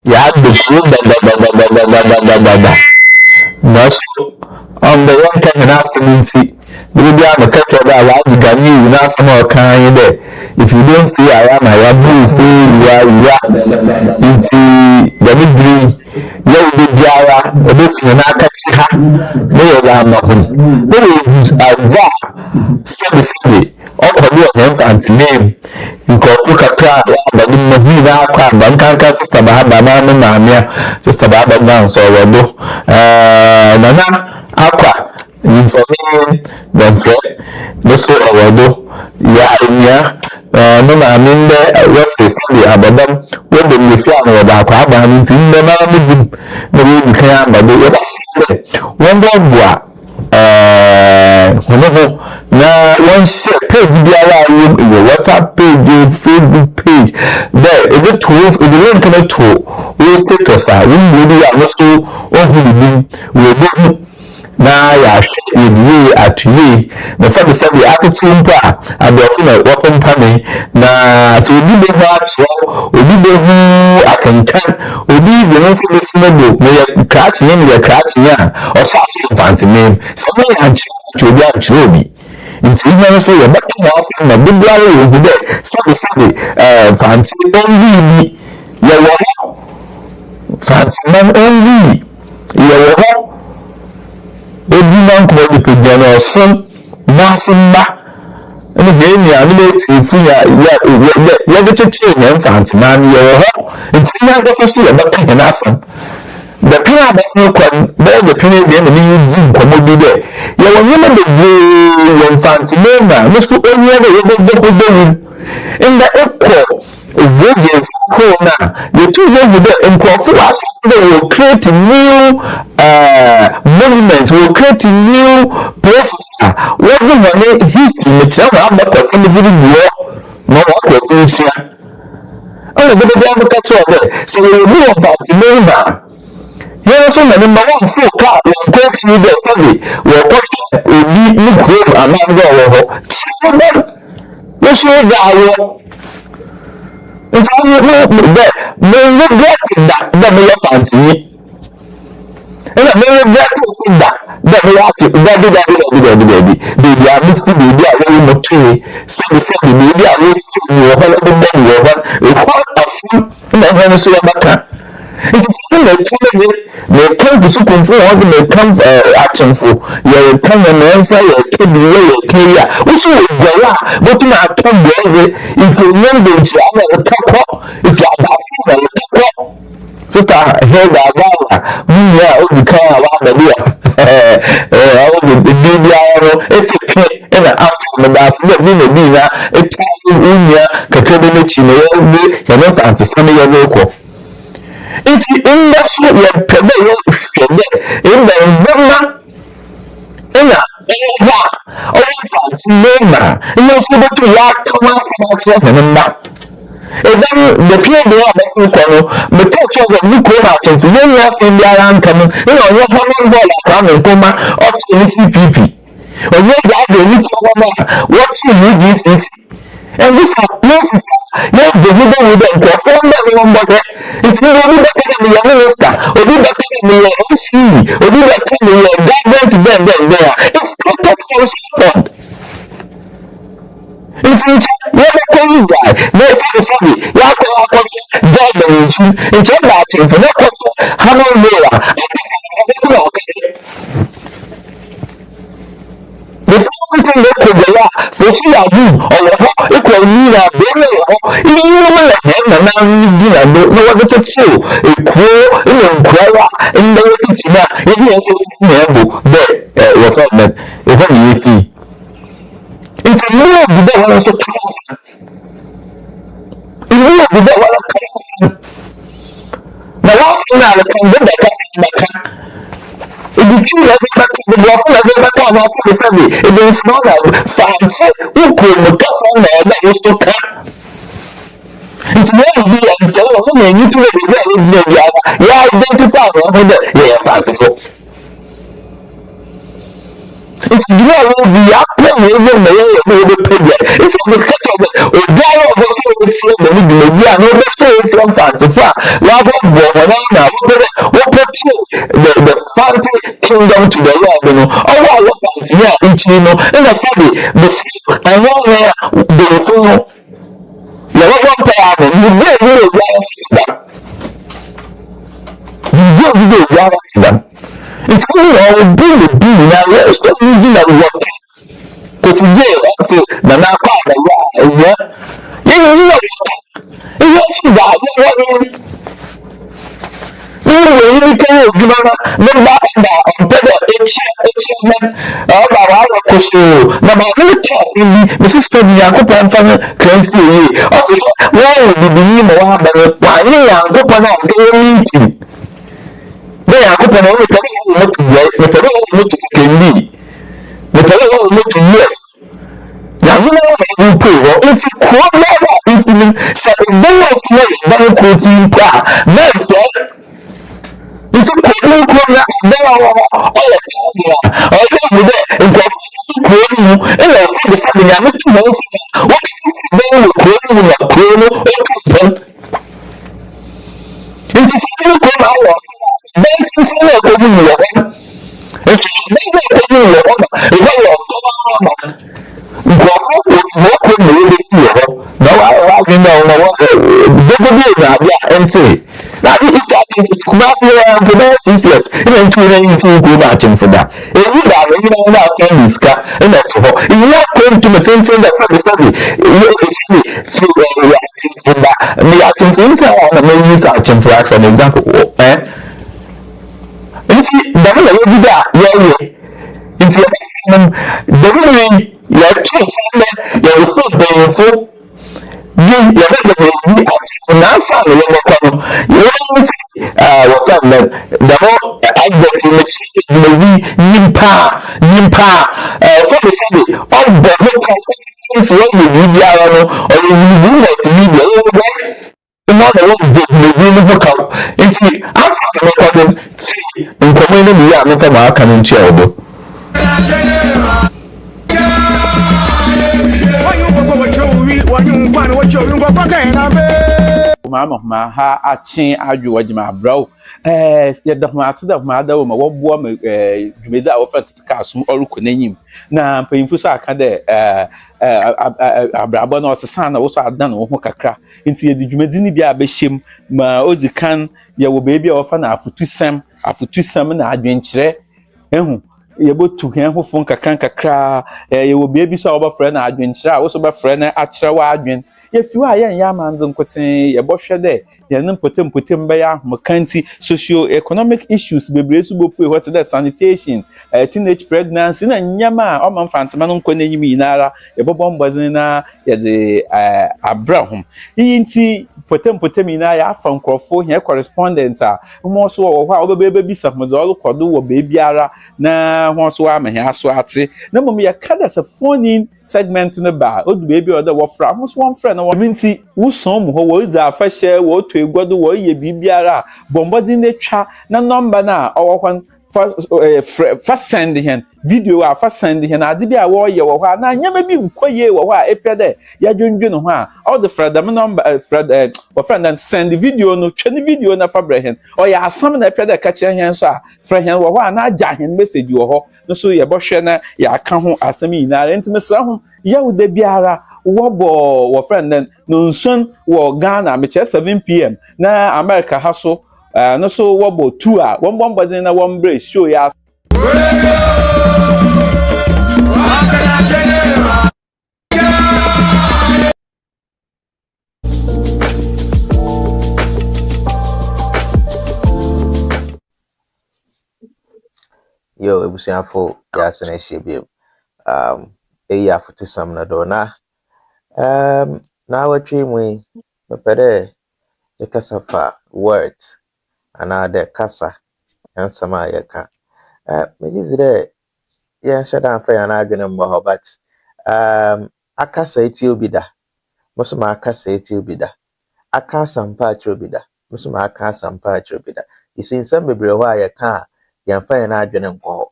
ya the cool da. No, on the one time and afternoon see. Maybe I'm a cut of that large Gani, you not some more kind there. If you don't see I am, I am you are you see the big green, yellow big jara, a bit in an attack, no, I'm not home. There is a va, steady, all for your hands and name. You got look at car, but in the view now, but can't cast it about Mamma, just about that dance or do. Nana, Aqua. Information then this do no I mean what is the abandon when the fly about Quaban in the man the can but one dog whenever now one page in your WhatsApp page, your Facebook page, there is a tool, is a link in a tool. We status we really are also on we na ya shiri at ye na sabi attitude pa abofo na weapon pane na so obi be ha tro obi be hu akankan obi be no so smebo me ya kratie a o fa fancy name so me ya obi a obi nti na so ya beto na ofi na biblia yo hu de sabi fancy only ya wo fancy man only ya wo Ediman ko di pejana son nasimba ene heni a ne tifunya ya de tete ne fancy na ne yo ho nti na go so ya baka na afam the pina ba ti ko the pina de ne ni ji ko mo bi de ya wonye me de yon fancy na no so onye de yo go do in the echo Region Corona, the two years will create new movements, will create new process. What the money history, the channel, but for some of the war, no one here. Oh, but the other catch so we know about the member. Here are some of the number one full car, and go through the study, where we need to among the we should go. If I no regretting that we are fancy. And I may regret that we have to baby. Baby, I missed the baby, I really not tree. Some baby, I will see you, holiday money over. We call a food, and I'm going to see a maca. They come to school for all the come action for your come and answer your kid your career. Which is the but not come if you know the top if you are back top. Sister, here the we are the car around the beer. All the baby it's a kid and after that's not being a dinner, it's in here, Kakabinichi, you're not answering your local. If you in that you prevail in the Zama in a name, and you're able to lack come out from that. And then the people are making color, but touch of the new corner, when you have in the alarm coming, you're having coming, up to the CPP. Or you have the new what you need is. And this is places. Yes, the leader will then perform that if you will be better than the minister, or be better than the MC, or be better than the government then there. It's not a social fund. If you never call you guy, never say sorry, you have to government, and you're not for that question, how many more? The only thing that could be so she are you or it will mean a very you know and now you know what to do a cool in the kitchen if you have there was not if you see it's a little bit of what the last thing I can do that if you choose the block of the time after the Sunday, it is not a fancy who could look up on there that used to come. It's very dear and so on, you to identify fanciful. It's the apple even the pig. It's the cut of the guy of the from Fantifa, Lava Bonana, the fancy kingdom to the Lord, you know. Oh, I love fancy, yeah, it's you know, and the family, the I know where the you know one pair, you really them. It's only all being a being now, let's stop using that word. Because today, also, the now part of the you know, you know, you can gimana memba da bedo echi ba wa ko so na ma ni talk ni Mrs. Femi Yakopon fan crazy yi o so wa bi ni mo wa ba wa ni Yakopon na ke meeting be Yakopon o te mo to ye me te mo to kendi me te mo to yes ya ni na wa ko o if ko na ba if ni se be na ko ba ko ti pa na so itu kuno kuno dawa oh ya oh itu itu kuno ela sabe ya muito bom o kuno ya kuno itu kuno ala bem kuno kuno ya itu bem kuno ya definitely your kids your food being full you now family what's up man the whole advert in the movie Nimpa all the things when you media or you media not the one the vocal if you ask them in community I'm not coming to Mama ha achen adwo wagima brawo ye da ho ase da ma da wo ma wo boa me dwumeza wo francis kasum oruko nanyim na mpanyimfu so aka de abrabo na osesa na wo so adan wo ho kakra nti ye di dwumedi ni bia behyem ma odi kan ye wo beebi a wo fa na afutusam na adwenkyere ehu ye botu hen ho fon kakra ye wo beebi so wo ba frɛ na adwenkyere a wo so ba frɛ na akyere wa adwen ye fiwa ye nya manzo nkoten ye bohwe de ye nem potem be ya ahmokanti socio-economic issues bebre su bopu what the sanitation teenage pregnancy na nyama o manfantema no nko n'enyim yinara ye bobom bozin na ye de abrahom yinti potem ina ya afa nkrofo here correspondent a mo so wo hwa obebe bisa mo zo kodo wo be biara na ho so wa me aso ate na mom ye kada se phone segment ne ba odu bebi oda wo fra mo so won fra na wo minti wo son mu ho wo za afa hye wo to egodo wo ye bibiara bombodi ne twa na number na owo first send hen video a first send hen ade bi a wo ye wo ha na nyama bi nkoye wo ha epede ya dwendwe no ha all the friend number friend and send video no twene video na fabre hen o ya asam na epede ka che hen so a fra hen wo ha na aja hen message wo ho no so ye bohwe na ya ka ho asam yinara ntimesra ho ya wo da biara wo friend no nson wo Ghana me che 7 pm na America ha so no so wobo 2 a one body na one break show ya yo ebusiafo ya sene shebiem eya foto samna do na watwe mu mepede e kasafa words another kasa and sama yeka megizire ya shada fa yana adwene mbo but akasa etiobida musuma akasa etiobida akasa mpa etiobida musuma akasa mpa etiobida isin sam bebre ho ayeka ya fa yana adwene nko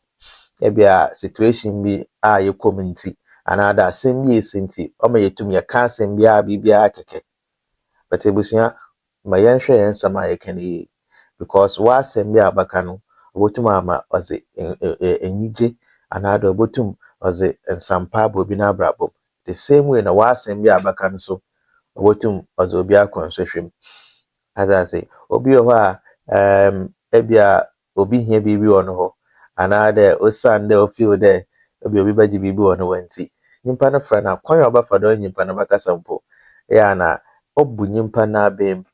ebia situation bi a ye community another same ye sinti o me yetum ya kasa bia bibia keke but ebusia ma yɛnhwɛ yɛn nsɛm a yɛka no yie because w'asɛm bi a baka no obotum ama ɔdze enyigye anaadɛ obotum ɔdze nsampa abɔ obi n'abrabɔ the same way na w'asɛm bi a baka no so obotum ɔdze obi akɔ nsɔhwɛ mu adase obi wɔ hɔ a ebi a obi hia biribi wɔ no hɔ anaadɛ osan dɛ ofeel dɛ obi bɛgye biribi wɔ no wanti nyimpa no fra na kwan a ɔbɛfa do nyimpa no bɛkasa mpo ɛyɛ na obu nyimpa n'abɛm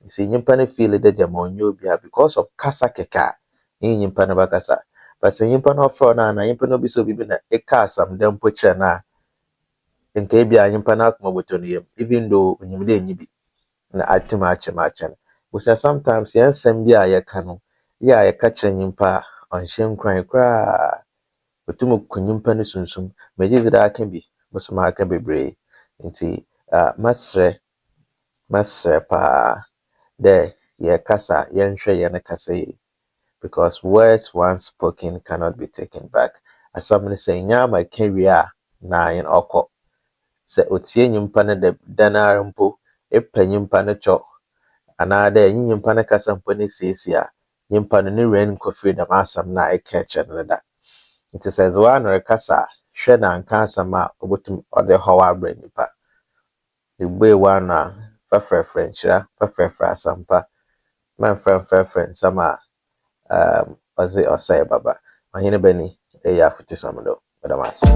si nyimpa no feel dɛ gyama ɔnyɛ obi a because of kasa keka ne nyimpa no bɛkasa but sɛ nyimpa no ɔfrɛ no na nyimpa no bi so bibi na ɛka asam dɛ mpo kyerɛ na nka ebi a nyimpa no akoma bɔtɔ no yam even though onyim dɛ enyi bi na atum akyem because sometimes yɛn nsɛm bi a yɛka no yɛ a yɛka kyerɛ nyimpa ɔnhyɛ nkran koraa otum kɔ nyimpa no sunsum megye dze aka bi bosom aka bebree nti masrɛ paa dɛ yɛkasa yɛnhwɛ yɛn kasa yi because words once spoken cannot be taken back asɛm no sɛ nyama ka wie a na yɛn ɔkɔ sɛ otie nyimpa no danara mpo epɛ nyimpa no kyɔ anaadɛ enyi nyimpa no kasa mpo ne siesie a nyimpa no ne ren kɔfiri dɛm asɛm na ɛka kyerɛ no da nti sɛ dze w'ano rekasa hwɛ na nka asɛm a obotum ɔde hɔ abrɛ nyimpa ebue w'ano a fɛfrɛfrɛ nkyira fɛfrɛfrɛ asampa mɛmfrɛmfrɛfrɛ nsɛm a ɔdze ɔsɛe baba ɔhene bani ɛyɛ afotusɛm do madam ase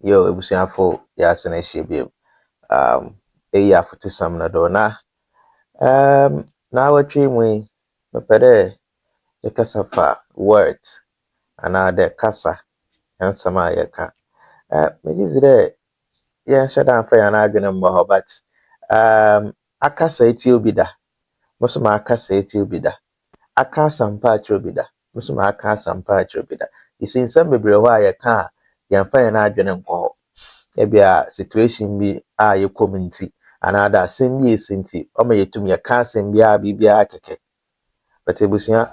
yo ebusuafo yɛase na ahyia biom ɛyɛ afotusɛm no do na awɔtwe mu yi mepɛ dɛ yɛkasa fa words anaadɛ kasa nsɛm a yɛka megye dzi dɛ yɛnhyɛ da mfa yɛn adwene mmɔ hɔ but akasa etie obi da moso ma akasa etie obi da aka asampa akyerɛ obi da moso ma aka asampa akyerɛ obi da yɛsi nsɛm bebree hɔ a yɛka a yɛmfa yɛn adwene nkɔ hɔ ebi a situation bi a yɛkɔ mu nti anaadɛ asɛm bi esi nti ɔma yɛtum yɛka asɛm bi a biribiara kɛkɛ but ebusua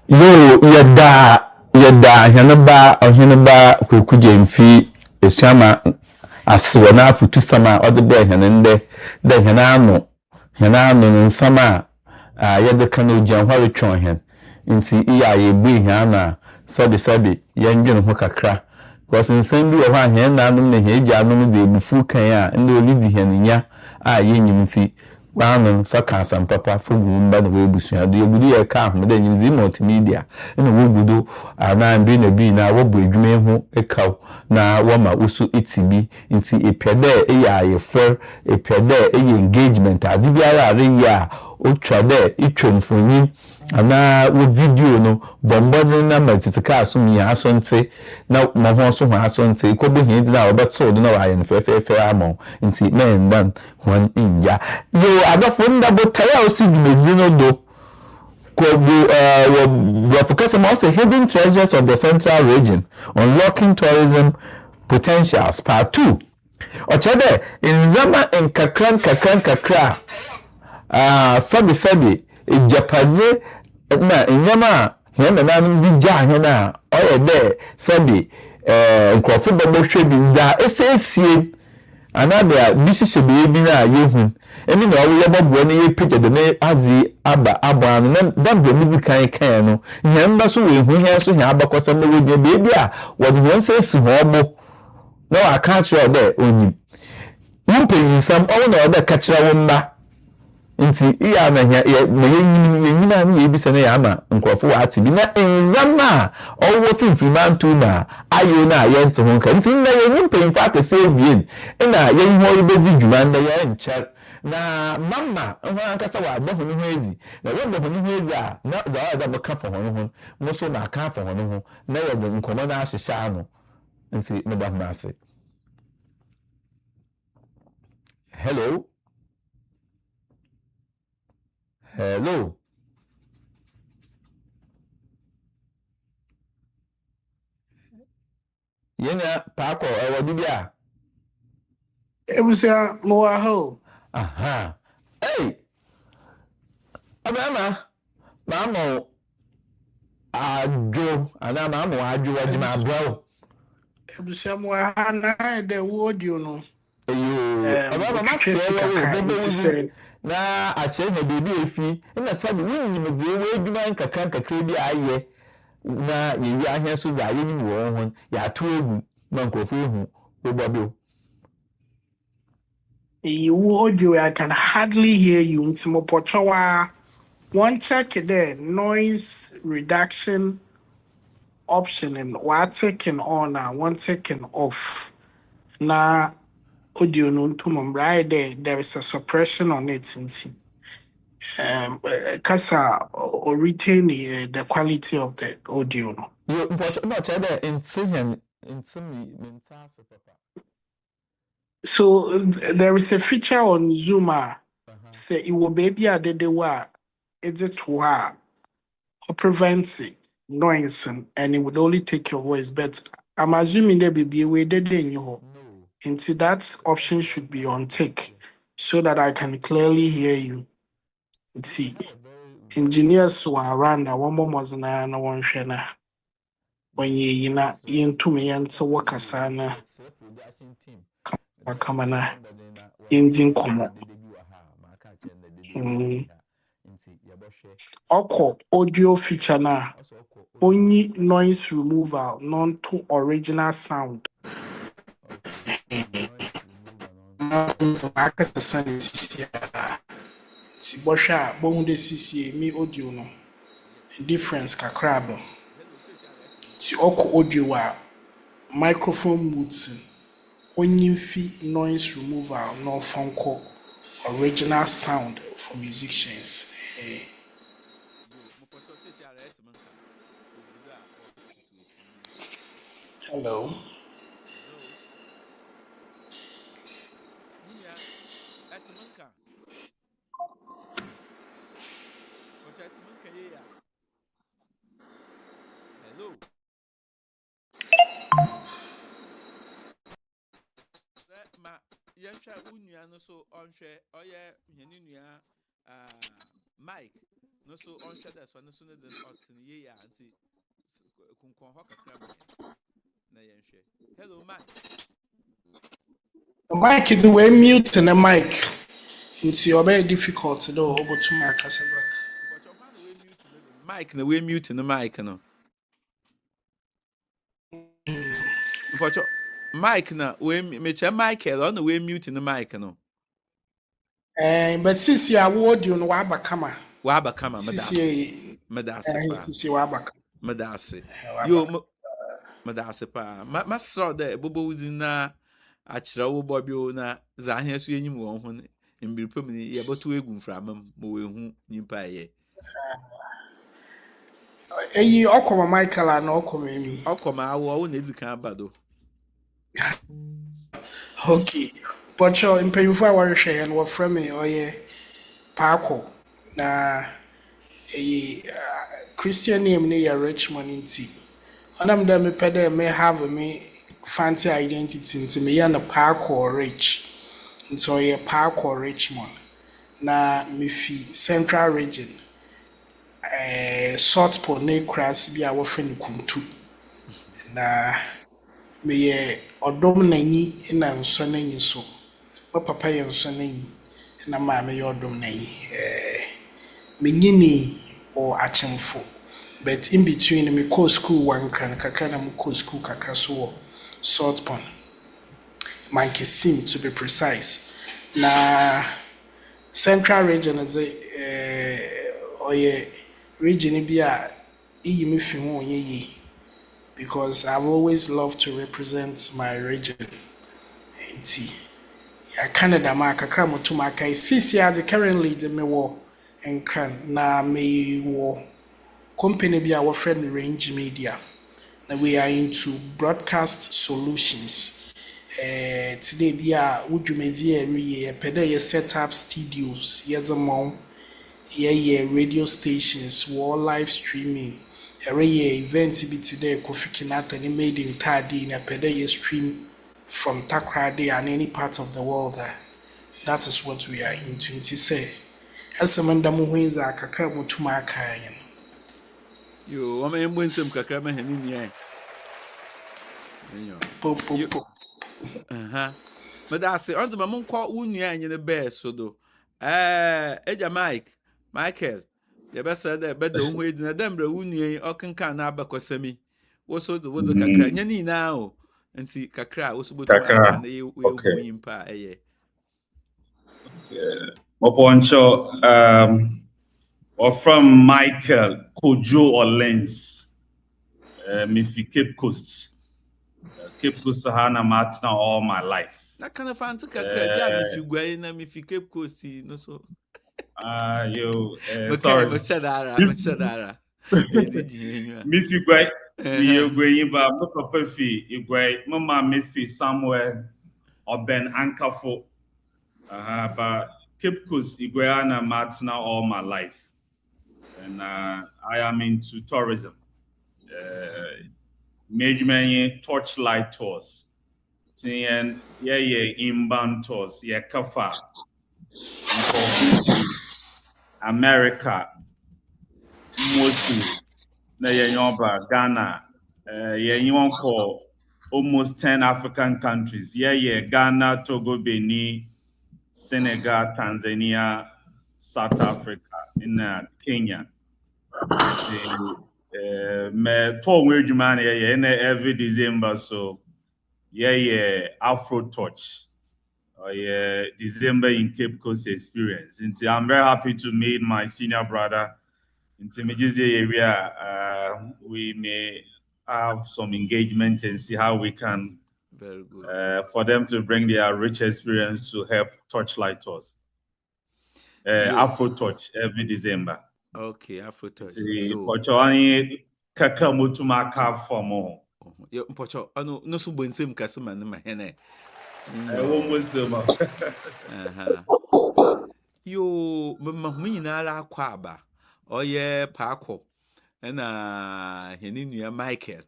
yo yɛda ɔhene ba kokugye mfi esuama asewa na afutusam a ɔde bɛ hene ndɛ dɛ hene ano no nsam a yɛde ka no ogyan hɔ retwɔn hen nti iya yɛbu hene a sɛbe yɛndwene ho kakra because nsɛm bi wɔ hɔ a hene nanom na hene gyanom de ebufu kan a ndị olidi hene nya a yɛnyim nti wanon fa ka asampapa fa gumba na webusua do yebudu ye ka ahomda nyinzi multimedia na wogudo anambi na bi na wobo adwuma ho ekaw na woma usu itibi nti epede eya yefer epede eya engagement adi biara are ya otwa de itwomfoni ana wo video no bombozin na matitika asum ya asonte na mo ho so ho asonte ikobo hin na obeto do na wa yen fefe amon nti men dan hon inja yo adofo ndabo taya osi dwumezino do ko we focus on also hidden treasures of the Central Region, unlocking tourism potentials part 2 ochede inzama nkakra sabi japaze na nyama hena na nzija hena oyede sabi nkrofo babo hwe bi nza esesie anabia bisise bi na yehu eni na owo yebabo na yepege de ne azi aba no na da mi kan no nyamba so we hu hia so hia abakosam na wodie bebi a wode hon sesi ho obo na wa ka kire de onyi wumpeyinsam owo na oda ka kire wo mba nti iya na yenyina na yebisa na ya ama nkrofo wa ati bi na nzama owo finfimantu na ayo na yente ho nka nti na yenyimpeyin akese ebien na yenho ibedi dwuma na ya ncher na mama ho ankasa wa abahu no ho ezi na wo abahu no ho ezi a na za da baka fo ho no mo so na aka fo ho no na ye nkomo na ahyehya ano nti me ba ma ase hello yena paako ewo bibia ebusia mo wa ho aha Hey, abema, mamo ajo, ana mamo ajo wajima bro. Ebusiamu ha na de audio no. Abema Otwetwe masere wo kakra bebe nti wuzi se na akyere na bebi efi na sabi wunyim de we adwuma nkakra bi aye na yeyi ahia so za ye nim wo ho ya to egu na nkofo ehu wo bobo. you audio I can hardly hear you nti mo pochowa one check there noise reduction option and what taken on and one taken off. Na audio no ntumum right there is a suppression on it nti kasa or retain the quality of the audio no. Yo mpocho no chere ntihyan ntimi mentase papa. So there is a feature on Zoom. Say it will be a de wa it's it wa or prevents it noise and it would only take your voice. But I'm assuming there will be a way they in your No. into that option should be on tick so that I can clearly hear you. See, engineers were around that one more was na one shena when you na into me and so wakasana wakamana engine komo. Oko audio feature na only noise removal, non to original sound. Si bosha bon de sisi mi audio no difference kakra ba. Si oko audio wa microphone mute only fi noise removal no funko original sound for musicians. Hello. Hello. Ma yɛhwɛ wo nua no so ɔnhwɛ ɔyɛ hwɛne nua Mike no so ɔnhwɛ dɛ so no so no de ɔtene yie a nti kunkɔn hɔ kakra ma yɛn na yɛnhwɛ. Hello Mike. Mike is way mute in the mic. It's very difficult to do over to my back. Mike na we mute no mic no. Mpɔtɔ Mike na we meche Michael on we mute no mic no. But sisi audio no waba kama. Waba kama Sisi medase waba. Medase. Yo medase pa. Ma sro de bobo uzi na akyerɛ wo bɔbio na za ahia so enyim wɔn ho mbirpam ni yɛbɔto egu mframam ma wehu nyimpa ɛyɛ. Eyi okoma Michael na okoma emi. Okoma awo na edikan abado. Okay. But you mpanyufo a wɔrehwɛ no wɔfrɛ me ɔyɛ Paako na eyi Christian name ne yɛ Richmond nti. Onam da me pɛ dɛ me have me fancy identity nti me yɛ no Paako Rich. Nti ɔyɛ Paako Richmond. Na me fi Central Region. Sort po ne kras bi a wɔfrɛ no Kuntu. Na me yɛ ɔdom n'ani na nsɔ n'ani so. My papa yɛ nsɔ n'ani na maame yɛ ɔdom n'ani. Me nyini or Achemfo. But in between me co school one kran kakra na me co school kakra so Salt Pond. Mankesim to be precise. Na Central Region is a region bi a iyi me fi ho onye because I've always loved to represent my region. Nti ya Canada ma kakra motum akai sisi ade currently de me wo enkran na me wo company bi a wo friend Range Media. Na we are into broadcast solutions. Today bi a wudwumadi area pede ye set up studios ye zamon ye radio stations war live streaming area event bi today Kofi Kinata ni made in Tadi na pede ye stream from Takrade and any part of the world That is what we are into. Nti say, esemenda mo hwenza kakra mo tuma aka yen. Yo, I'm in Winsome Kakrama and in Po po you. po. But that's it. On the Mamon call Unia and the best. So, do Eja Michael, the best said that, but don't wait in a damn Unia or can abacosemi. What's the Kakra? Yanni now. And see Kakra was about to make Kakra. and they will Okay. win pa. Oponcho, or from Michael Kojo or Lens, Mifi Cape Coast. Cape Coast Sahana Martina all my life. That kind of fancy Kakra, jam if you go in and if you keep coasting, no so. Sorry. Mashadara. Mifi Gwai, you going back, Papa Fi, you Gwai, Mama Mifi somewhere, or Ben Ankafo. But Cape Coast, Iguana Martina all my life. And I am into tourism. Many torchlight tours. And inbound tours. Kafa. America. Mostly. Ghana. Call almost 10 African countries. Ghana, Togo, Benin, Senegal, Tanzania, South Africa, in Kenya. Me tour where you man every December, so Afro Touch. December in Cape Coast experience. And I'm very happy to meet my senior brother in the area. We may have some engagement and see how we can very good for them to bring their rich experience to help Touchlight us. Afro Touch every December. Okay, Afro Touch. Kaka Mutumaka for more. Yo, Pocho, no so Bunsum Casama, my henne. Yo, Mamma Quaba, oh yeah, Paco, and Heninia Michael.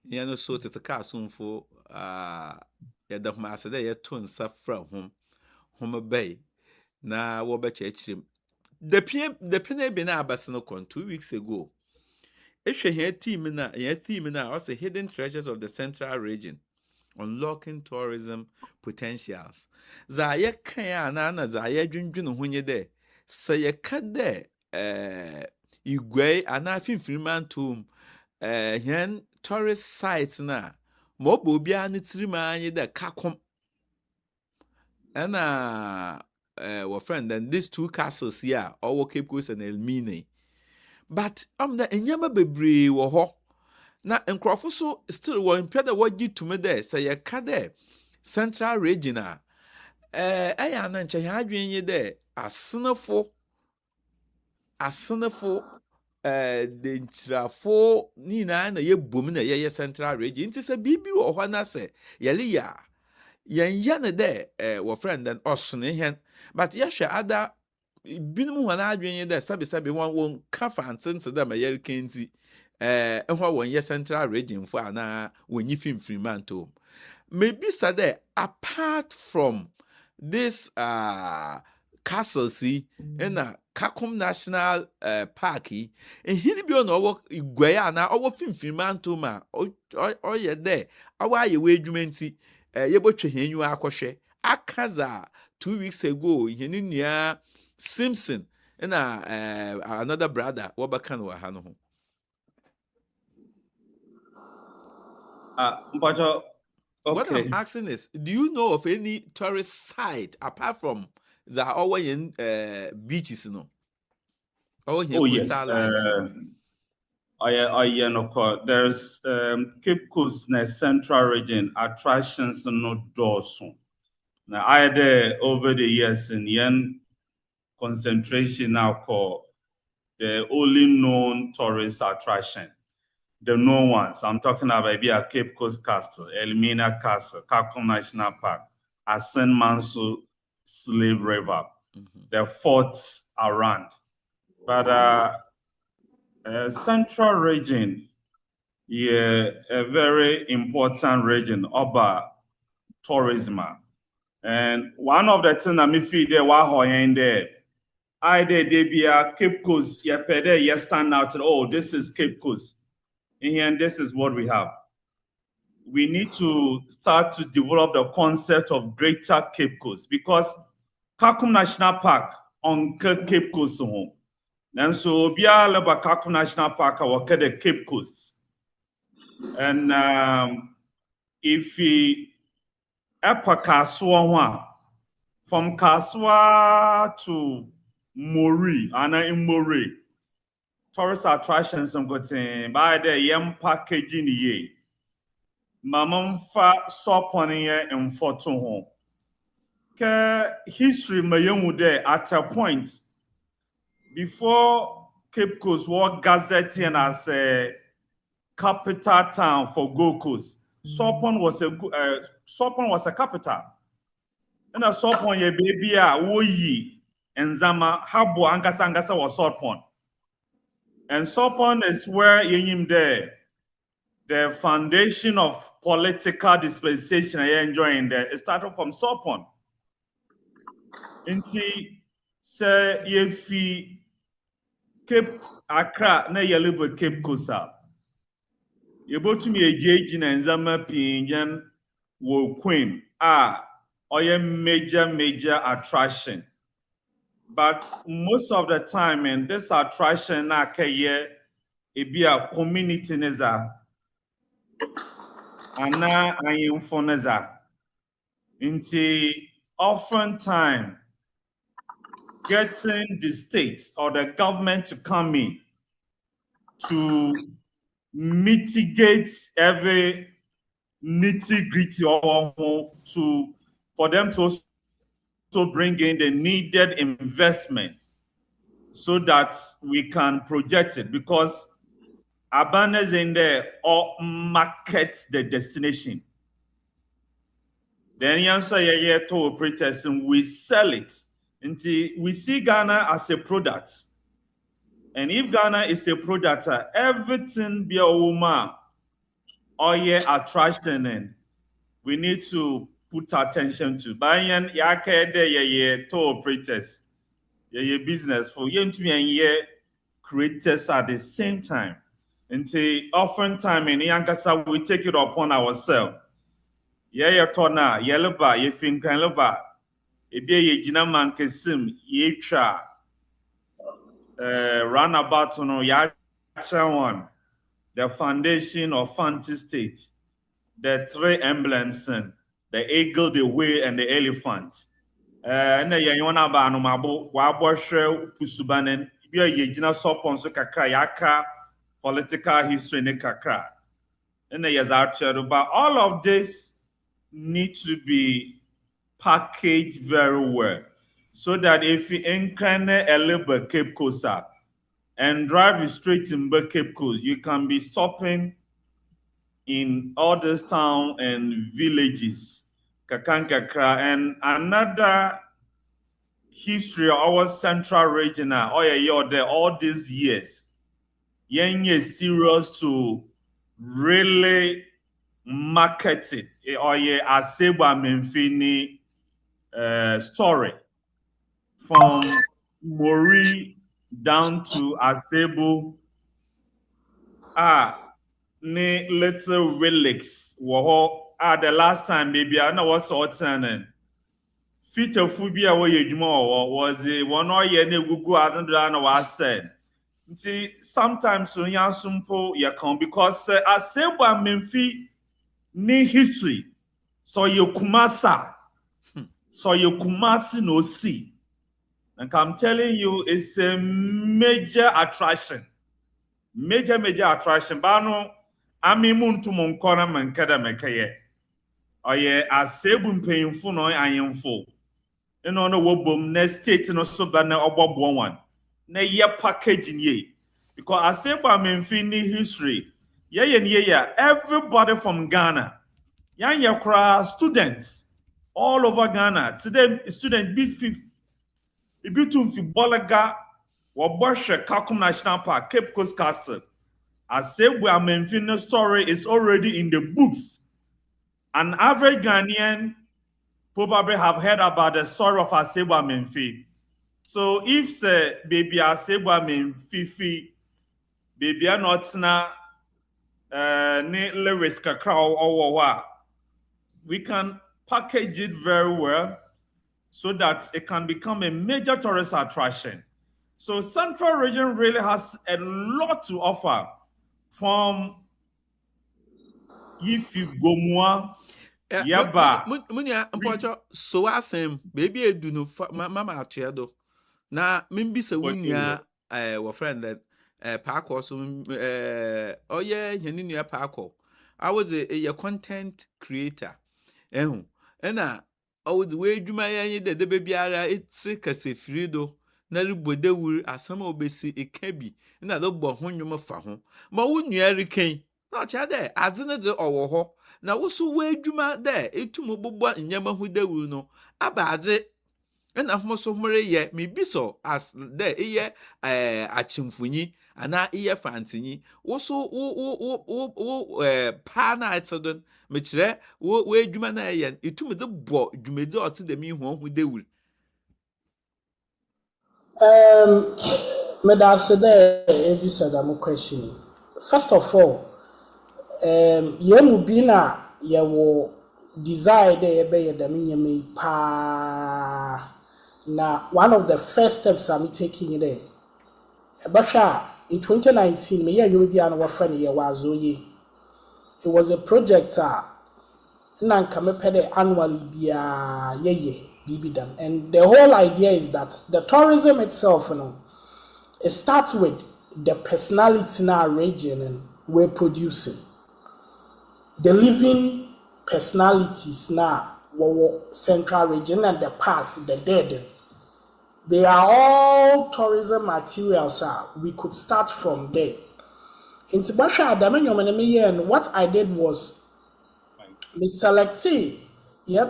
Yano so to the castle for the master there, tone suffer from Homer Bay. Na Wobach him. The penny been Abassino 2 weeks ago. Eshe here theme na also hidden treasures of the Central Region, unlocking tourism potentials. Zaya kaya na zaya junjun hunye de. Say kade igwe anafin filmantum hen tourist sites na mobo bia ni trima anye de kakom. And our friend then these two castles here, our Cape Coast and Elmine. But the enyama bebree wo ho. Na nkrofo so still wo impede what you to me there say ye ka there Central Region aya na nche ha adwen ye there asenefo de nchirafo ni na ye bom na ye Central Region nti se bibi wo ho na se yele ya yen ne there wo friend then osone hen but ye hwe ada binum ho na adwen ye there sabe won kafa antense da ma ye kenti ehwa won ye Central Region for ana won yi finfrimanto maybe said apart from this castle see in a Kakum National Park hini bi on owo igwaya na owo finfrimanto ma o ye there awa ye we adwumenti ye botwe henyu akohwe akaza 2 weeks ago hini nua Simpson and another brother Wabakan wa ha no ho. Okay. What I'm asking is, do you know of any tourist site apart from the Hawaiian beaches? No. Oh yes. There's Cape Coast na Central Region attractions no dorsum. Now I there over the years in yen concentration now called the only known tourist attraction. The known ones. I'm talking about maybe a Cape Coast Castle, Elmina Castle, Kakum National Park, Asen Manso Slave River, the forts around. But Central Region, a very important region about tourism. And one of the things that me feel there while in there, I did they be a Cape Coast, yeah, there, yeah, stand out and oh, this is Cape Coast. And this is what we have. We need to start to develop the concept of greater Cape Coast because Kakum National Park on Cape Coast home. And so Bia Leba Kakum National Park or the Cape Coast. And if we Epa Kaswa from Kaswa to Mori, Anna in Mori, tourist attractions I'm going by the young packaging ye. Mamam fa soponiye and photo home. Ke history mayengu there at a point before Cape Coast was gazetted as a capital town for Gold Coast. Sopon was a capital. And a Sopon ye baby a woyi and Zama habo angasa was Sopon. And Sopon is where yim there. The foundation of political dispensation I enjoying there. It started from Sopon. Inti se yefi Cape Accra na yellow Cape Coast. You go to me a judge and Zama Pinjan wo Queen or a major attraction. But most of the time, and this attraction na it be a community neza. Ana ayim for neza. Inti oftentimes getting the state or the government to come in to mitigate every nitty-gritty for them to also bring in the needed investment so that we can project it because our banners in there or market the destination. Then answer to operators and we sell it until we see Ghana as a product. And if Ghana is a product, everything be a woman or attraction and we need to put attention to. Bayan yake de to operators, business for you to creators at the same time. Until often time in Yankasa we take it upon ourselves. Tona yeleba ye finkan leba ebe ye jina man kesim ye tra runabout no ya one the foundation of Fanti State, the three emblems, the eagle, the whale, and the elephant. And the Yana Bano Mabo, Waboshe, Pusubanen, be a Yajina Sopon so kakra yaka, political history ne kakra. And the Yazarcher, but all of this need to be packaged very well. So that if you incarn a little Cape Coast and drive straight in Cape Coast, you can be stopping in all these towns and villages. Kakankakra and another history of our Central Region all these years. Yen is serious to really market it or Aseba Memfini story from Mori down to Asebo ne little relics the last time baby I know what's all turning fit of phobia was the one or ye ne gugu I was said. See, sometimes when you simple you come because Aseba Memfi ni history so you kumasa so you kumasi no see. And I'm telling you, it's a major attraction. Major attraction. Bano, ami muntu monkona mankada mekaye. Oye, asebun painful no ayemfo. No wobom ne state no so ba na obobo one. Na ye packaging ye. Because aseba memfini history. Ye everybody from Ghana. Yan ye students all over Ghana. Today students be 50. Ibitum fi Bolaga, Waboshe Kakum National Park, Cape Coast Castle. Asebu Amenfino story is already in the books. An average Ghanaian probably have heard about the story of Asebwa Memfi. So if say baby Asebwa Memfi, baby are not na ne lyrics kakra or we can package it very well so that it can become a major tourist attraction. So Central Region really has a lot to offer from if you go more. Yaba. Munya mpocho so asem baby edu no mama atoedo na membi se wunya wo friend that parko so oye hene nua parko I was a content creator na I was we dwuma yan de baby ara etse kasefrido na rubode wur asam obesi ekabi na do bo ho nwom fa ho ma wunua riken na cha de adzene de owo ho na woso wadwuma de etum bobbo nyama hu dawuru no abade na homoso homre ye mebiso as de eye achimfunyi ana eye fantinyi woso wo pa na etodon me kire wadwuma na ye etum de bo dwumedi ote de mi hu dawuru Me da say there every said I'm questioning. First of all, yemu bina yawo desire de ebe yedami nyame pa na one of the first steps I'm taking there. Ebasha in 2019 me ya nyobi bia na wa friend ye wazoye. It was a project na nka me pede annually bia ye bibidam, and the whole idea is that the tourism itself, it starts with the personality in our region and we're producing. The living personalities now, Central Region and the past, the dead, they are all tourism materials. We could start from there. In Tibasha and what I did was me selected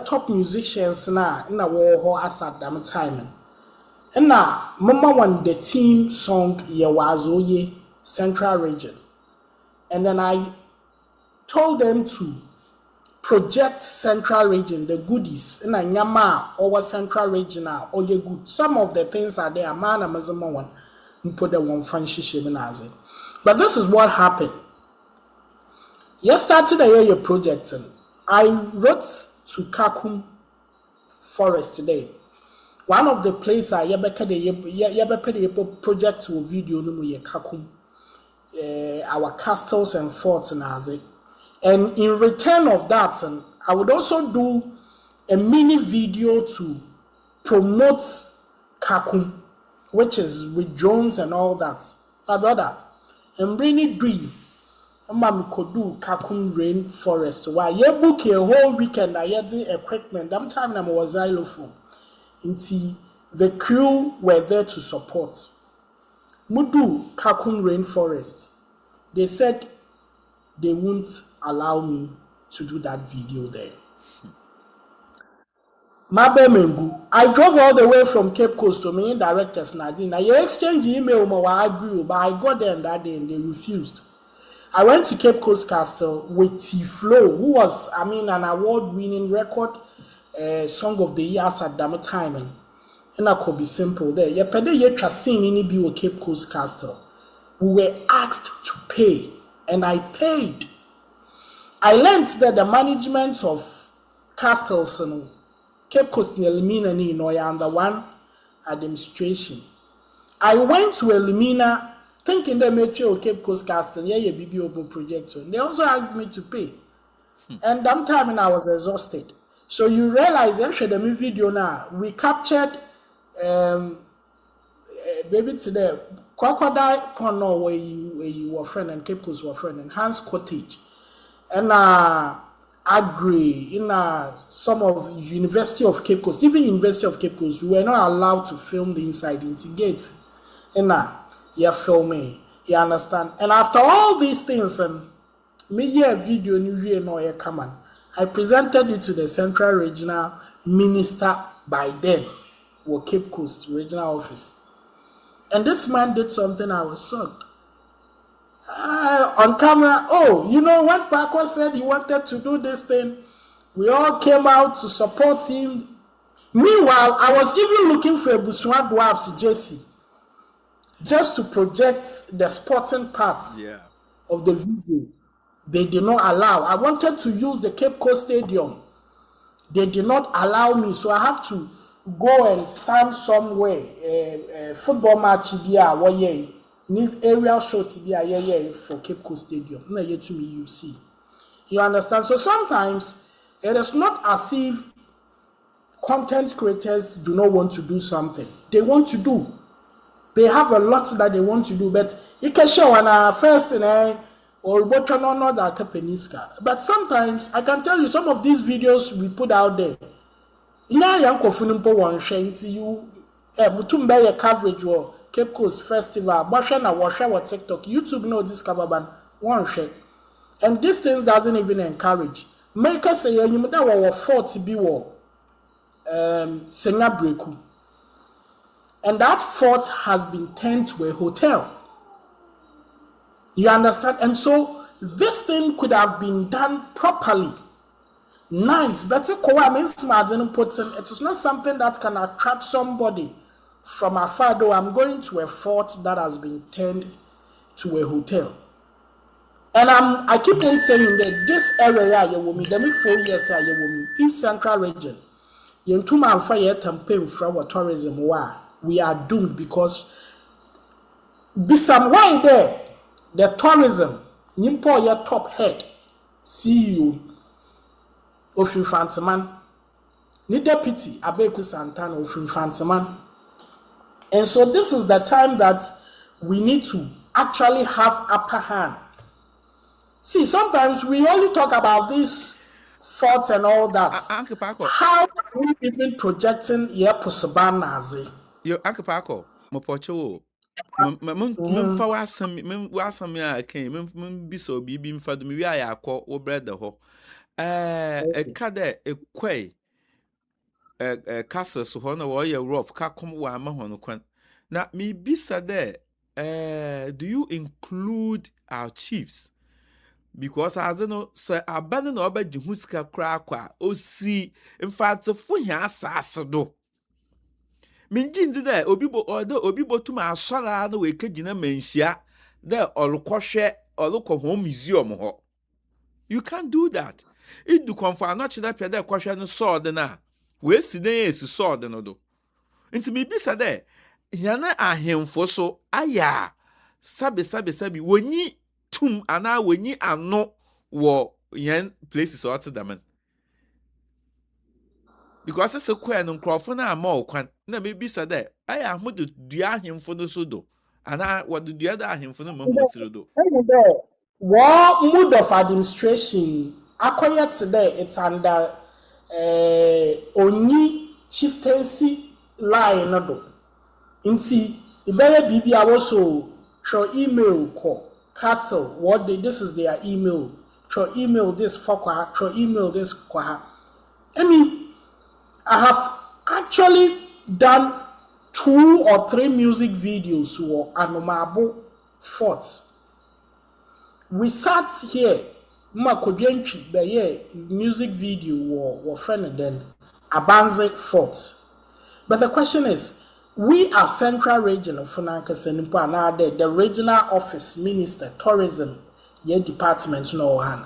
top musicians na in a war as at that time. And now, Mama won the team song Yawazoye Central Region. And then I told them to project Central Region, the goodies, in a Nyama over Central Region or ye good. Some of the things are there, man, Amazon one, and put the one fancy shimmy. But this is what happened. Yesterday, your project, I wrote to Kakum Forest today. One of the places I yebeka project to video no ye Kakum, our castles and forts and aze. And in return of that, I would also do a mini video to promote Kakum, which is with drones and all that. My brother, I'm really dream. Mama could do Kakum rainforest. Why you book a whole weekend? I had the equipment. That time I was xylophone. Until the crew were there to support. Mudu Kakum rainforest. They said they won't allow me to do that video there. Mabe Mengu. I drove all the way from Cape Coast to main directors Nadine. I exchanged email, I agree, but I got them that day and they refused. I went to Cape Coast Castle with T Flow, who was, an award-winning record song of the year at that time. And I could be simple there. You pay ye tracing any bill Cape Coast Castle. We were asked to pay, and I paid. I learned that the management of castles and Cape Coast Elimina ni under one administration. I went to Elimina thinking they made you Cape Coast Castle, yeah, BBO project. And they also asked me to pay. And that time I was exhausted. So you realize actually the video now, we captured baby today, Crocodile Pond where you were friend and Cape Coast were friend and Hans Cottage. And Agri in some of University of Cape Coast, even University of Cape Coast, we were not allowed to film the inside into gate. And you're filming, you understand? And after all these things, and me a video new no you come on. I presented it to the Central Regional Minister by then, or Cape Coast Regional Office. And this man did something I was shocked. On camera, oh, you know what Paco said he wanted to do this thing? We all came out to support him. Meanwhile, I was even looking for a Busua Dwarfs jersey just to project the sporting parts of the video. They did not allow. I wanted to use the Cape Coast Stadium. They did not allow me, so I have to go and stand somewhere. Football match need aerial shot for Cape Coast Stadium. No, yet to me you see. You understand? So sometimes it is not as if content creators do not want to do something. They want to do. They have a lot that they want to do, but you can show on first or what another Kapeniska. But sometimes I can tell you some of these videos we put out there. Ina yanko funimpo one share you mutumbe your coverage or Cape Coast Festival, Basha na washa wa TikTok, YouTube no discover ban one share. And these things doesn't even encourage. America say you muda wa 40 be war Senya Breku. And that fort has been turned to a hotel. You understand? And so this thing could have been done properly. Nice. Better it is not something that can attract somebody from afar, though I'm going to a fort that has been turned to a hotel. And I keep on saying that this area you will me, let me 4 years you will me. If Central Region, you two man fire campaign from tourism, we are doomed because be some way there. The tourism, Nimpo your top head, CEO of Infantaman, ni deputy Abeku Santana of Infantaman. And so this is the time that we need to actually have upper hand. See, sometimes we only talk about this thoughts and all that. Uncle Paco. How are we even projecting here possible Nazi? Your Uncle Paco, Mopocho. Memfa wasam ya ken membiso bibi mfado mi wi ayakọ wo brother ho ka de ekwai castle so ho na wo ye rough ka kom wa ma ho no kwan na mi bisa de do you include our chiefs because as no say abane na obaji husika kra kwa osi mfa fo hia asase do minjinzi de obibo tuma asora na we kagina manhia de olukohwe olukoho museum ho. You can't do that. It do comfort not chida pia de kohwe no sword na we si den esi sword no do nti me bisa de yana ahemfo so aya sabe woni tum ana woni ano wo yan places or to them. Because it's a queen and Crawford and more quan. No, maybe said that I am with the him for the sudo. And I what do the other him for the moment to do? What mode of administration acquired today? It's under Oni chieftaincy line. No, inti ibaya bibi also through email call castle. What they this is their email. Through email this for through email this kwa. I mean. I have actually done 2 or 3 music videos for Anomabo Fort. We sat here, Makodyenchi, the music video or friend then Abanze Fort. But the question is, we are Central Region of Funanka Senimpa, the regional office minister, tourism, department,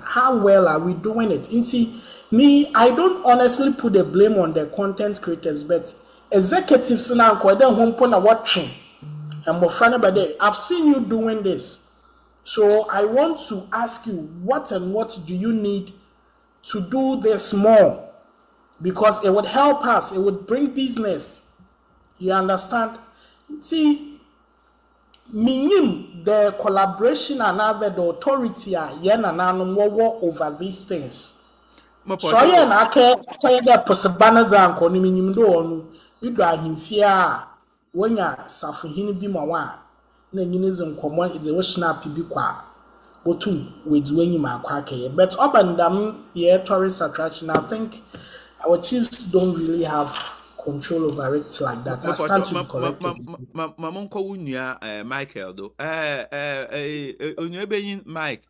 how well are we doing it? Me, I don't honestly put the blame on the content creators, but executives now watching and more funny by day. I've seen you doing this. So I want to ask you what do you need to do this more? Because it would help us, it would bring business. You understand? See, minim the collaboration and other the authority over these things. So yeah, na ke the possible zanko ni minim do onu idu ahimfia wonya safuhini bi mawa na nyine zenkomo ide wo snap bi kwa botum wedi wanyi ma kwa akeye. But obandam tourist attraction, I think our chiefs don't really have control over it like that. I stand to be corrected. Mamonko wunia Michael do. Onyebeyin Mike.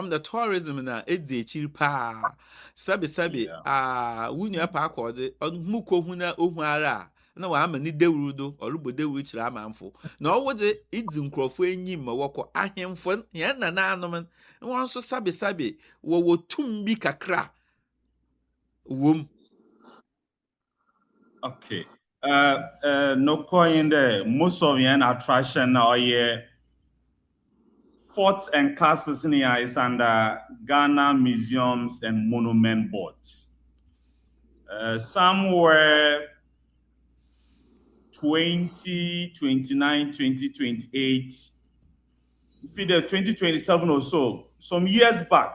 the tourism na edzi echiri pa sabi wunya pa akode muko huna ohuara na wa ama ni dewurudo olubo dewuru chiri amanfo na owode idzi nkrofo enyim ma woko ahemfo ya na nanom won so sabi wo tumbi kakra wom. Okay. No coin there. Most of the attraction now here. Forts and castles in here is under Ghana Museums and Monument Board. Some were 2029, 2028. Figure 2027 or so, some years back.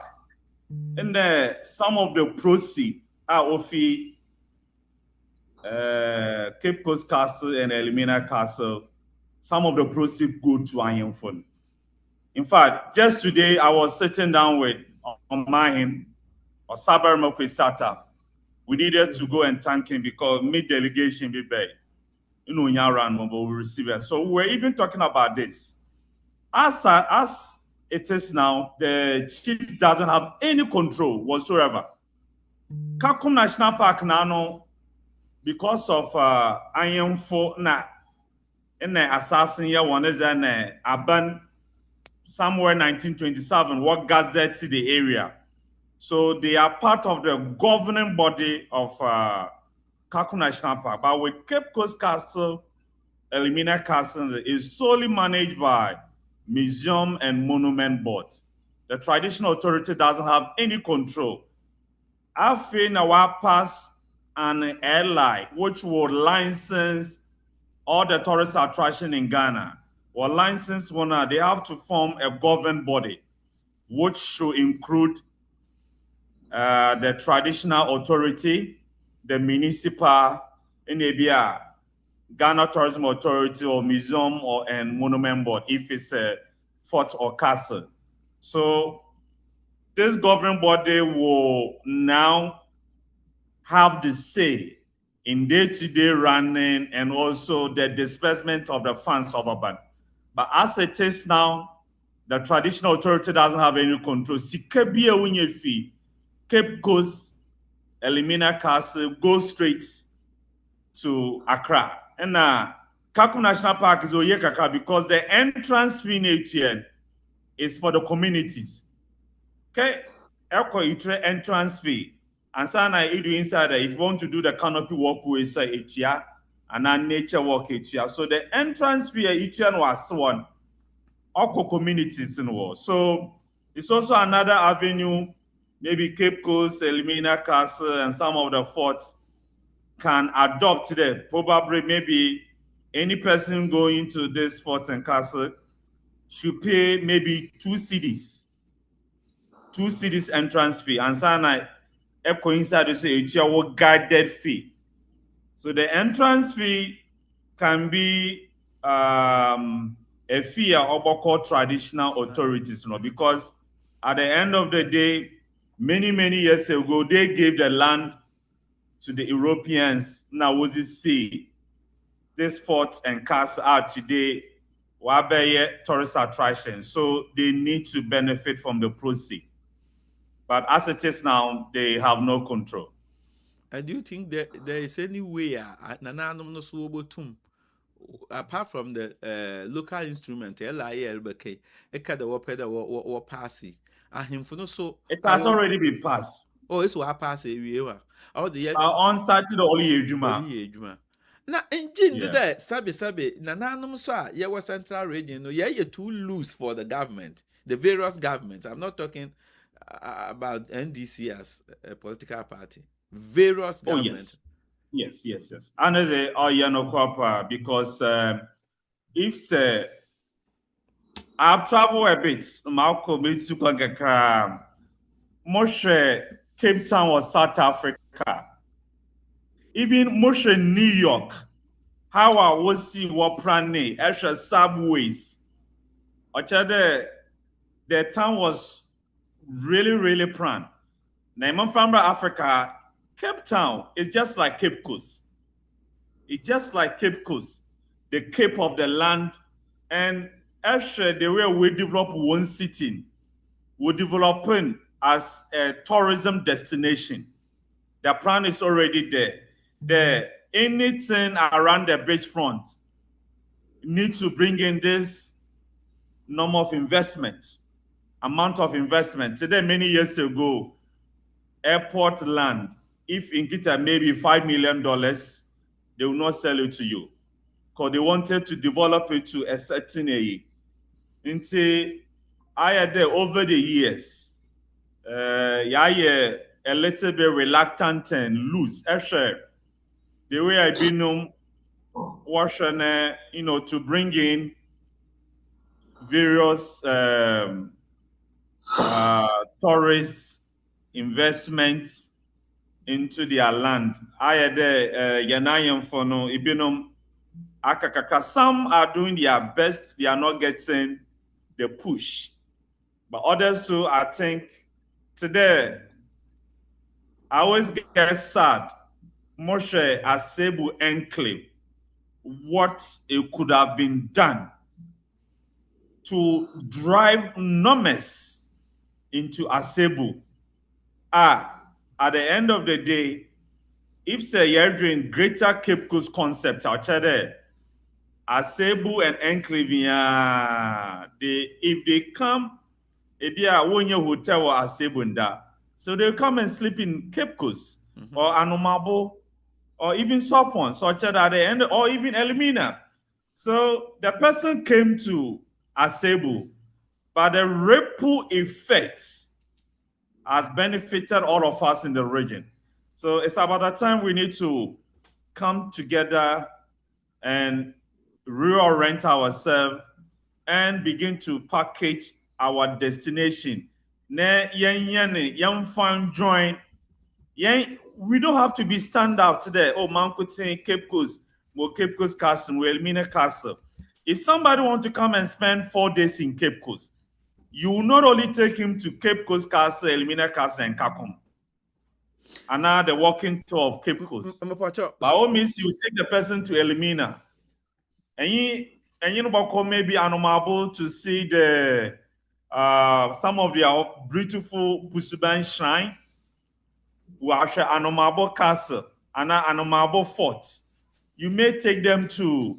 And some of the proceeds are of Cape Coast Castle and Elimina Castle. Some of the proceeds go to Ayemfon. In fact, just today I was sitting down with Omahin or Sabar Mokwesata. We needed to go and thank him because mid delegation be back. You know, Yaran will receive it. So we were even talking about this. As it is now, the chief doesn't have any control whatsoever. Kakum National Park now, because of Ayemfo na in the assassin year one is an Aban somewhere 1927 what gazette to the area. So they are part of the governing body of Kakum National Park. But with Cape Coast Castle, Elimina Castle is solely managed by Museum and Monument Board. The traditional authority doesn't have any control. I feel now pass an airline which will license all the tourist attraction in Ghana. Or license one, they have to form a governing body, which should include the traditional authority, the municipal, NABR, Ghana Tourism Authority or Museum and Monument Board, if it's a fort or castle. So this governing body will now have the say in day-to-day running and also the disbursement of the funds of Aban. But as it is now, the traditional authority doesn't have any control. Sikabia Winyefi, Cape Coast, Elimina Castle, go straight to Accra. And Kakum National Park is Oyekaka because the entrance fee is for the communities. Okay, entrance fee. And so now you do inside if you want to do the canopy walkway, so it's here, and then nature walk it's here. So the entrance fee each year was one. All communities in the world. So it's also another avenue, maybe Cape Coast, Elimina Castle, and some of the forts can adopt them. Probably maybe any person going to this fort and castle should pay maybe 2 cedis entrance fee. And sana inside to say it's your guided fee. So the entrance fee can be a fee of called traditional authorities, because at the end of the day, many years ago, they gave the land to the Europeans. Now, was it see these forts and castles are today tourist attractions, so they need to benefit from the proceeds. But as it is now, they have no control. And do you think there is any way apart from the local instrument LILBK, pass it has already been passed. Oh, it's what pass a on Saturday only Juma. Now, engine there, sabi, nananum sa, was Central Regionj, no, you're too loose for the government, the various governments. I'm not talking about NDC as a political party. Various governments. Yes. And because if I've traveled a bit, Malcolm to Moshe, Cape Town or South Africa. Even Moshe, New York, how I will see what prane, extra subways. The town was really prime. Now, from Africa, Cape Town is just like Cape Coast. It's just like Cape Coast, the cape of the land. And actually, the way we develop one city we're developing as a tourism destination. The plan is already there. Anything around the beachfront need to bring in this amount of investment. Today, many years ago, airport land, if in Kita maybe $5 million, they will not sell it to you because they wanted to develop it to a certain area. Until I had there over the years, a little bit reluctant and loose. Actually, the way I've been watching, to bring in various tourist investments into their land. I had Yanayan for no Ibinum Akakaka. Some are doing their best, they are not getting the push. But others too, I think today, I always get sad. Moshe Asebu Enclave, what it could have been done to drive numbers into Asebu. At the end of the day, if say you're doing greater Cape Coast concept, I'll tell you, Asebu and Enclave, if they come, one year hotel or Asebu and that, so they'll come and sleep in Cape Coast or Anomabo or even Sopon, so at the end, or even Elimina. So the person came to Asebu, but the ripple effect has benefited all of us in the region. So it's about the time we need to come together and reorient ourselves and begin to package our destination. Young fan join. We don't have to be stand out today. Oh, man could say Cape Coast, Cape Coast Castle, Elmina Castle. If somebody wants to come and spend 4 days in Cape Coast, you will not only take him to Cape Coast Castle, Elmina Castle, and Kakum. And now the walking tour of Cape Coast. By all means, you take the person to Elmina. And you know, maybe Anomabo to see the some of their beautiful Busuban shrine. We actually Anomabo Castle and Anomabo Fort. You may take them to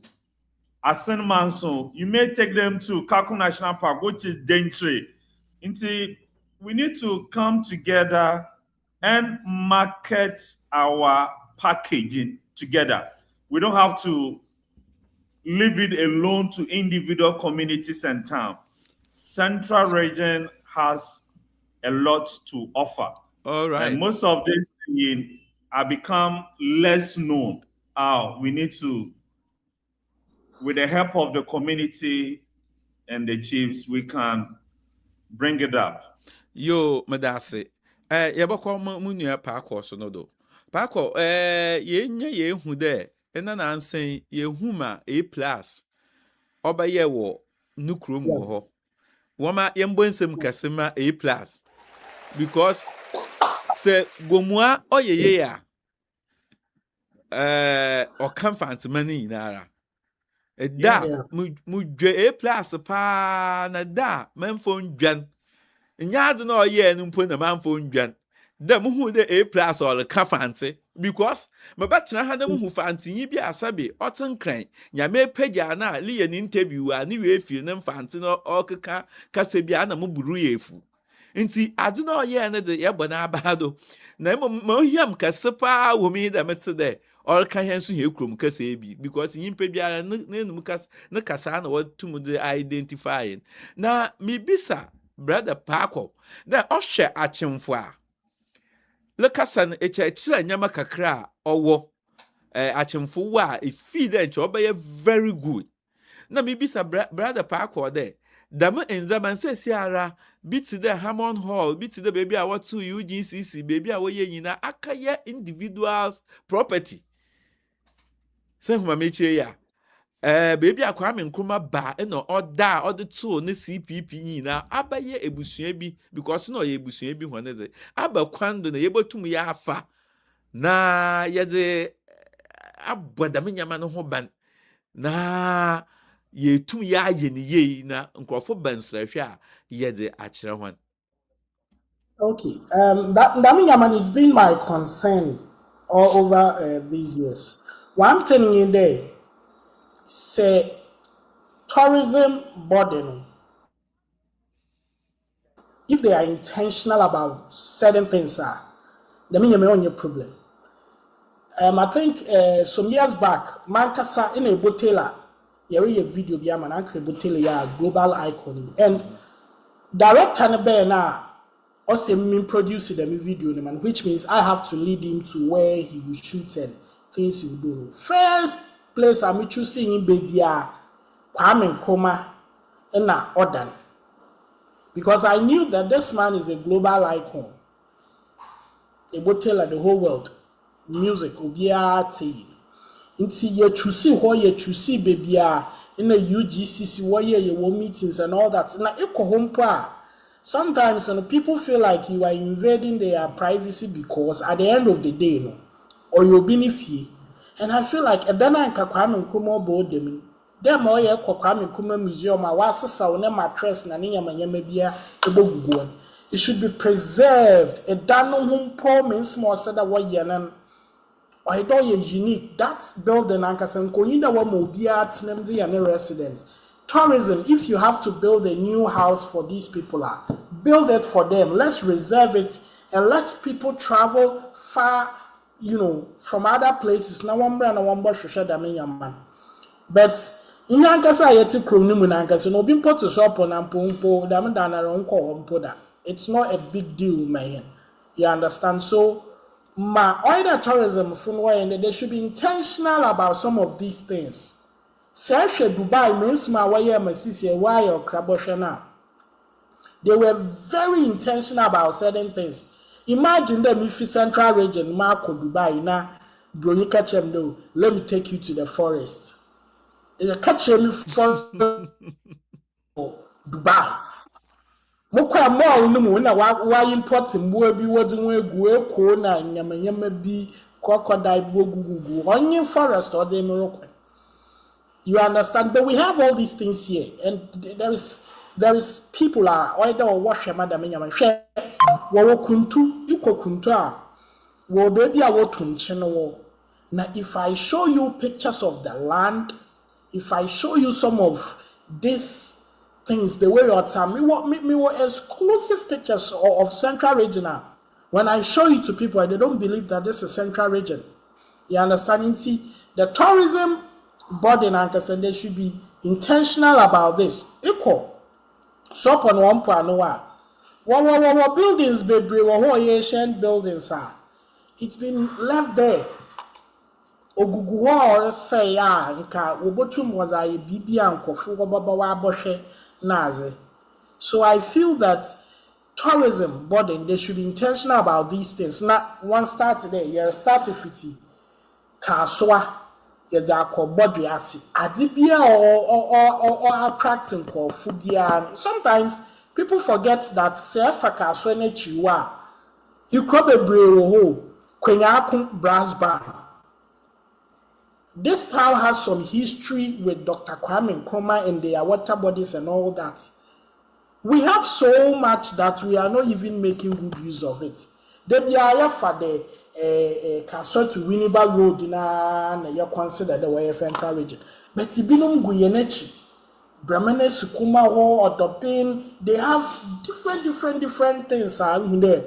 Asen Manso. You may take them to Kaku National Park, which is Daintree. We need to come together and market our packaging together. We don't have to leave it alone to individual communities and towns. Central Region has a lot to offer. All right. And most of these things have become less known. We need to, with the help of the community and the chiefs, we can bring it up. Yo, Madase. Yabako Munia Parko Sonodo. Parko, ye who there, and then I'm saying, ye huma A+. Oba ye wo, nukrum wo. Wama yembonsem kasema A+. Because se gomwa oye ya or comfort money nara. Da mujwe A+ pa na da memphone jan. Nyad no ye numpo na memphone jan. Da muhu de A+ or comfort because my better had them who fancy be a sabi otten crane. Yame peja na li an interview and you feel them fancy no or casabiana muburuefu. Inti adino ye na de yabana bado na mo hiam kasepa wo mi da metse all kan yan so hekrom kase bi because yimpe biara na kas na kasa na what to de identifying na mi bisa brother Parko da ohwe achemfo a le kasa na echechira nyama kakra owo achemfo wa e feed and obey very good na mi bisa brother Parko there dam enzaman se siara biti the Hammond Hall biti the baby a what to UGCC baby a we nyina akaye individuals property se huma meche ya baby akwa me nkuma ba no order to ne CPP nyina abaye ebusua bi because no ye ebusua bi honeze aba kwando na yebotum ya afa na yede abodam nyama no ho ban na ye tum ya ye ni ye na nkrofo bansrahwe a ye de akire hwan Okay. That mean, man, it's been my concern all over these years. One thing in there, say tourism burden. If they are intentional about certain things, that mean you may own your problem. I think some years back, Mankasa in a botela, there is a video be a man a botela, yeah, global icon, and director ne be na also me produce the video ne man, which means I have to lead him to where he will shoot and things he will do. First place I'm choosing in baby Kwame Nkrumah and na Odan, because I knew that this man is a global icon. A botela the whole world music obiara te. Nti ye choose hɔ ye choose baby in a UGCC where ye meetings and all that. Na eko home pa. Sometimes people feel like you are invading their privacy because at the end of the day, or you'll be fee. And I feel like a dana and Kakwame Nkrumah board them all ye Kwame Nkrumah museum, a was a ne mattress na niya manyama bia ebo. It should be preserved. A dano home poor means more said that what yenan. Or it all unique. That's building Ankasan Koyinda Wamobia Tnemdi and residents. Tourism, if you have to build a new house for these people, build it for them. Let's reserve it and let people travel far, from other places. Now one brand and one bush share the man. But in Ankasa yeti kronimu na Ankasa no be put to shop on Ampompo, Damana. It's not a big deal, man. You understand? So my other tourism and they should be intentional about some of these things. Say Dubai means my way masisi why or Kraboshana. They were very intentional about certain things. Imagine them if Central Region, Marco Dubai, na bro, you catch them though. Let me take you to the forest. You catch them for Dubai. Mokwa mall no mu na wa import mboa bi wodi ho egu eko na nyamanyama bi crocodile bi ogugugu onye forest or dey miracle. You understand? But we have all these things here, and there is people are either or wash madam nyama hwe wo kuntu iko kuntu a wo baby a wo tunche no wo. Now if I show you pictures of the land, if I show you some of this things the way you're telling me what exclusive pictures of Central Region. When I show it to people, they don't believe that this is Central Region. You understand? See, the tourism board in Ankasan, they should be intentional about this. Equal. So on one point, what buildings, baby, what ancient buildings are. It's been left there. Ogugu or say nka wobotum was a bibi ankofu baba wa bohwe naze. So I feel that tourism boarding they should be intentional about these things. Not one start today, you start with kaswa you da ko body ase adibia or attracting kofu bia. Sometimes people forget that sefa kaswa na chiwa you could be brew ho kwenya brass band. This town has some history with Dr. Kwame Nkrumah and their water bodies and all that. We have so much that we are not even making good use of it. The biaya for the Castle to Winneba Road na you consider the way Central Region. But Ibinum Guyenechi, Brahmane Sukuma or Dopin, they have different things in there.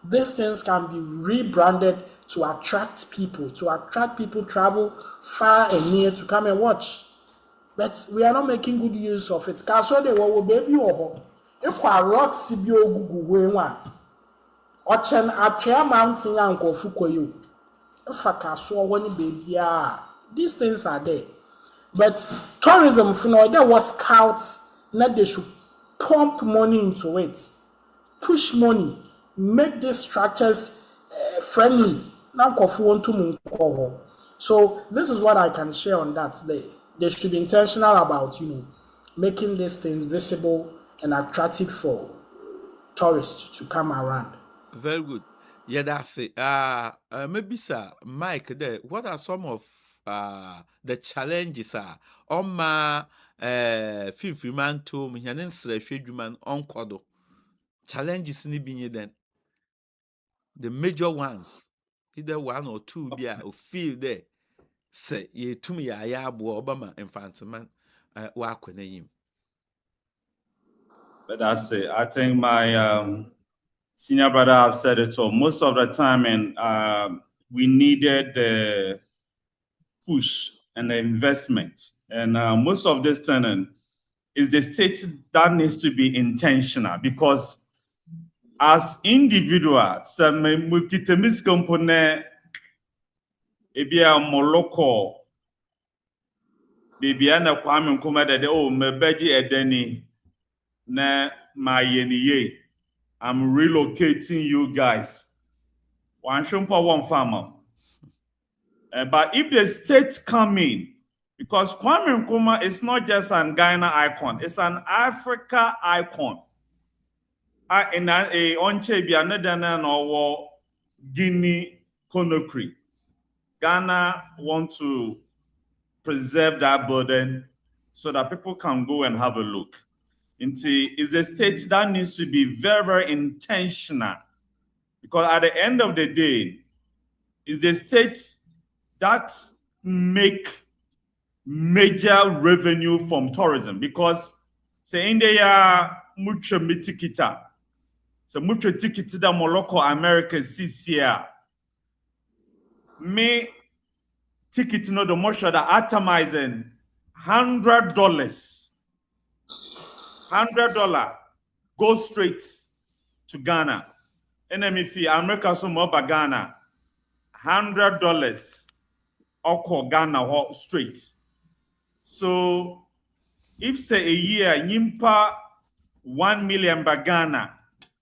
These things can be rebranded to attract people travel far and near to come and watch. But we are not making good use of it. Kaswa de wo baby oho. Ekwa rock sibi ogugu wenwa. Ochen atwea mountain ankofu koyo. Efa kaswa woni baby a. These things are there. But tourism there was scouts that they should pump money into it. Push money. Make these structures friendly. So this is what I can share on that. They should be intentional about making these things visible and attractive for tourists to come around. Very good. Yeah, that's it. Maybe sir, Mike, there. What are some of the challenges on my fifth man to me and then man on kodo challenges ni binye then the major ones, either one or two, be a feel there. Say ye to me, I have Obama and Fantaman work with him. But that's it. I think my senior brother have said it all. Most of the time, and we needed the push and the investment. And most of this tenant is the state that needs to be intentional, because as individuals, mukitemis compone ebia moloko bibia na Kwame Nkrumah de oh mebeji edeni na mayeniye. I'm relocating you guys. One shumpa one farmer. But if the states come in, because Kwame Nkrumah is not just an Ghana icon, it's an Africa icon. In a onche bi anadana no Guinea Conakry. Ghana want to preserve that burden so that people can go and have a look. It's a state that needs to be very, very intentional, because at the end of the day, it's the states that make major revenue from tourism, because say India mucho mitikita. So mucho tikiti da Morocco America CCA. Me ticket no the more that atomizing $100. $100 go straight to Ghana. Enemy fee America so more Ghana. $100 oko Ghana straight. So if say a year nyimpa 1 million Ghana,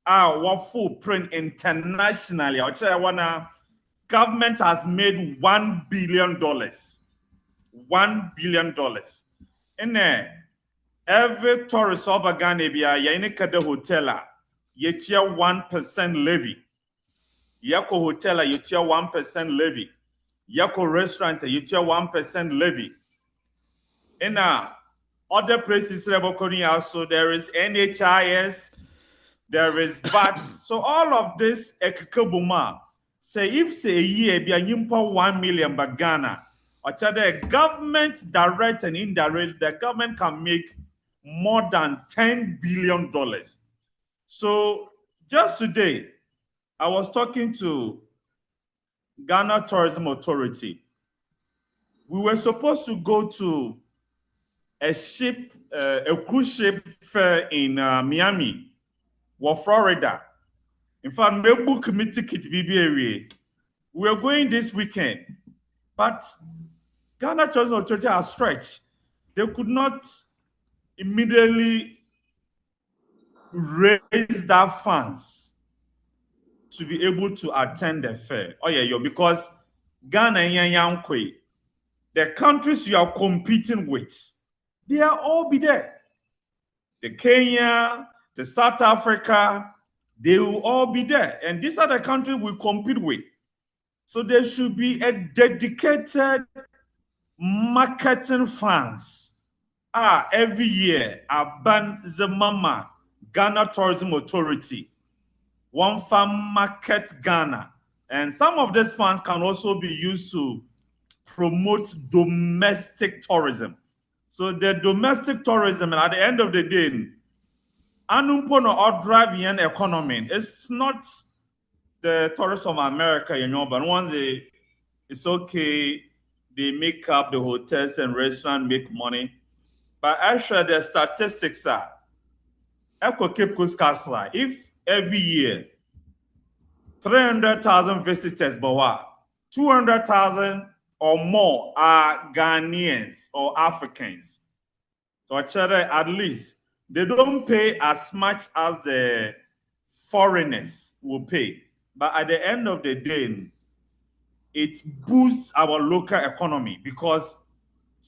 what full print internationally, I'll tell you one, government has made $1 billion. $1 billion. And every tourist over Ghana, ya in a hotel, you 1% levy. Yako hotel, you 1% levy. Yako restaurant, you 1% levy. In other places, so there is NHIS, there is VAT. So all of this, ekekebuma. Say if say a year be a yimpa 1 million Ghana, or the government direct and indirect, the government can make more than $10 billion. So just today, I was talking to Ghana Tourism Authority. We were supposed to go to a cruise ship fair in Miami or Florida. In fact, me book me ticket BBA. We are going this weekend, but Ghana Tourism Authority are stretched. They could not immediately raise that funds to be able to attend the fair. Oh yeah, because Ghana and Yankwe, the countries you are competing with, they are all be there. The Kenya, the South Africa, they will all be there. And these are the countries we compete with. So there should be a dedicated marketing funds. Every year, Aban Zemama, Ghana Tourism Authority, one farm market Ghana. And some of these funds can also be used to promote domestic tourism. So the domestic tourism, and at the end of the day, Anumpono or drive in economy. It's not the tourists from America, but once it's okay, they make up the hotels and restaurants, make money. But actually, the statistics are Echo Cape Coast Castle, if every year 300,000 visitors, but 200,000 or more are Ghanaians or Africans. So actually, at least they don't pay as much as the foreigners will pay. But at the end of the day, it boosts our local economy, because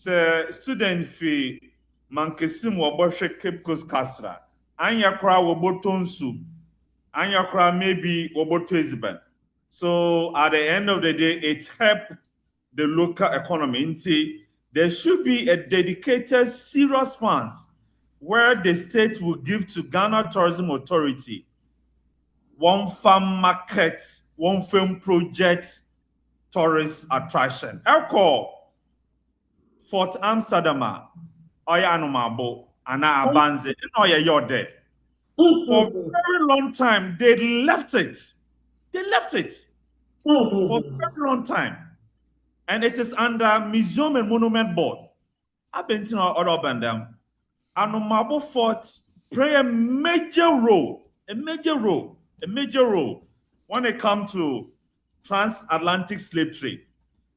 the student fee mankesim waboshe Cape Coast Castle, anyakra wobotonsu, anyakra maybe woboto. So at the end of the day, it helps the local economy. There should be a dedicated serious funds where the state will give to Ghana Tourism Authority one farm market, one film project, tourist attraction. Elko Fort Amsterdam, Oya Anomabo, Ana Abanze, Oya Yode. For a very long time, they left it. They left it for a very long time. And it is under Museum and Monument Board. I've been to other bandam. Anomabo Fort play a major role when it comes to transatlantic slave trade.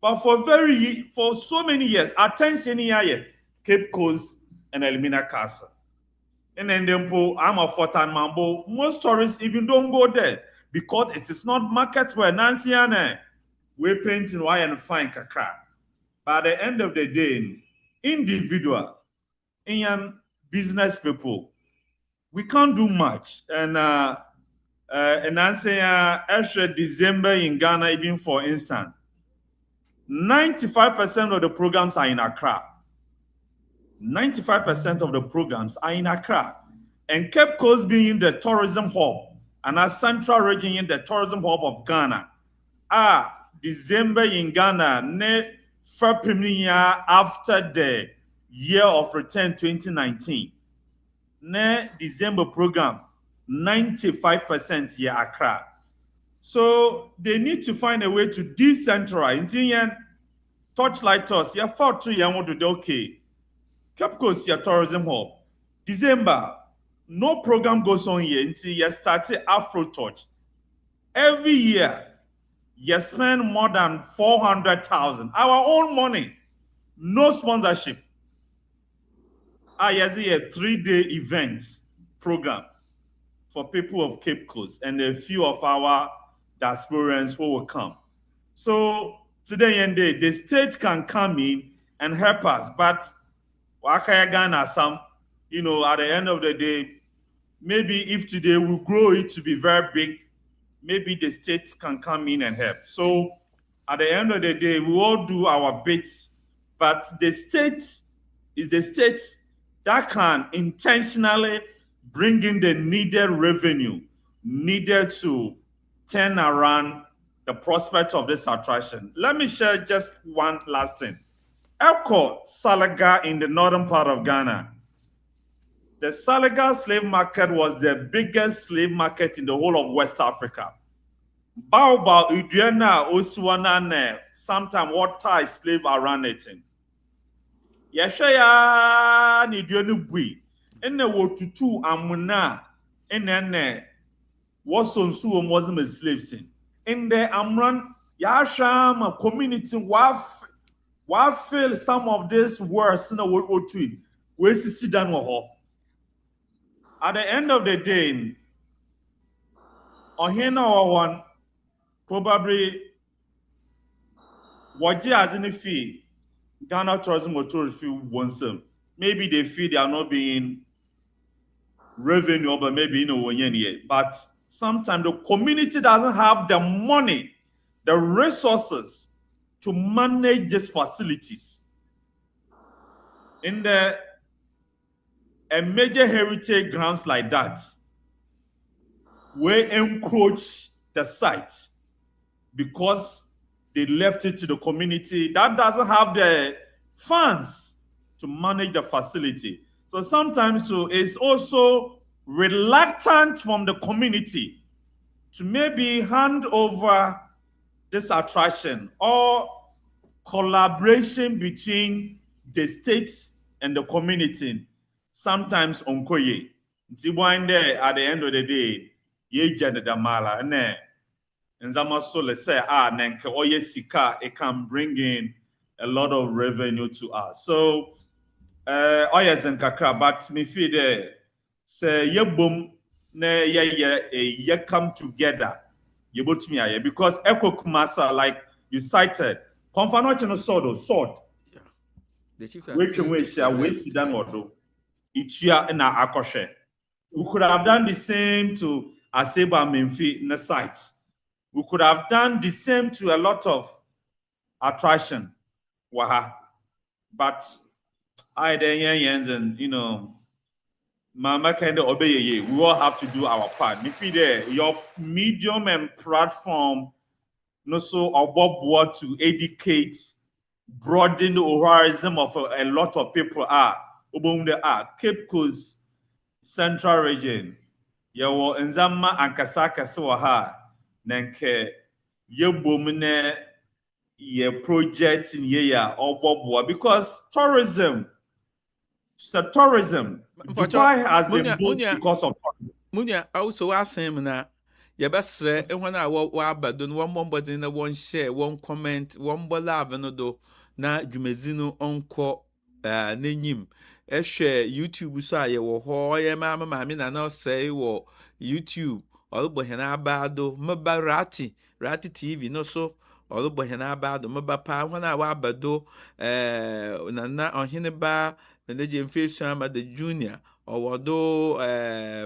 But for so many years, attention here, Cape Coast and Elmina Castle. And then I'm a Fort and Mambo. Most tourists even don't go there because it is not market where Nancy and we painting why and fine kakra. But at the end of the day, individual, Indian business people, we can't do much. And Nancy, extra December in Ghana, even for instance, 95% of the programs are in Accra. 95% of the programs are in Accra. And Cape Coast being the tourism hub, and our Central Region in the tourism hub of Ghana. December in Ghana, after the year of return 2019. December program, 95% here Accra. So they need to find a way to decentralize. Touchlight us, yeah, 4 years want to do okay. Cape Coast, your tourism hub. December, no program goes on here until you start Afro Touch. Every year, you spend more than 400,000. Our own money, no sponsorship. Yes, a 3-day event program for people of Cape Coast and a few of our diasporans who will come. So today and day, the state can come in and help us, but Ghana, some, at the end of the day, maybe if today we grow it to be very big, maybe the state can come in and help. So at the end of the day, we all do our bits, but the state is the state that can intentionally bring in the needed revenue needed to turn around the prospect of this attraction. Let me share just one last thing. Elko Salaga in the northern part of Ghana. The Salaga slave market was the biggest slave market in the whole of West Africa. Baobab, Udiana, Oswana, sometimes what ties slave around it. Yeshaya Nidianu Bui, and the Wotutu Amuna, and then was on Suom wasn't a slave sin. In the Amran, Yasham community, why feel some of this words in the World War II? Where's the Sudan War? At the end of the day, on here now one probably what has any fee Ghana Tourism Authority feel once maybe they feel they are not being revenue, but maybe but sometimes the community doesn't have the money, the resources to manage these facilities. In a major heritage grounds like that, we encroach the site because they left it to the community that doesn't have the funds to manage the facility. So sometimes too, it's also reluctant from the community to maybe hand over this attraction or collaboration between the states and the community. Sometimes onkoye. There at the end of the day, ye jana damala and Zamaso let's say nenke oye sika, it can bring in a lot of revenue to us. So oye zenkakra, but me feel there say ye boom ne ye come together. You put me here because Eko Kumasa, like you cited, Confanochino sword. Yeah. The chiefs Which way shall we sit down or do? Ichia na akoshe. We could have done the same to Aseba Memfi in the site. We could have done the same to a lot of attraction. Waha. But I then and Mama kind of obey ye. We all have to do our part. If your medium and platform, no so about what to educate, broaden the horizon of a lot of people are. Cape Coast, Central Region. Yawo nzama ankasa kase wa ha nanke ye bomne ye project in ye ya oboboa because tourism. Dubai has been built because of tourism. Munya also asem na yɛbɛsrɛ ehwan a wɔaba do no wɔn mmɔden na wɔn share wɔn comment wɔn bɔ love no do na dwumadi no ɔnkɔ n'enyim ɛhwɛ YouTube so a yɛwɔ hɔ ɔyɛ maame na na ɔsɛe wɔ YouTube ɔrebɔ hɛn aba do meba rati TV no so ɔrebɔ hɛn aba do meba paa hwan a wɔaba do nana ɔhene ba na neje mfesu ama the junior ɔwɔdo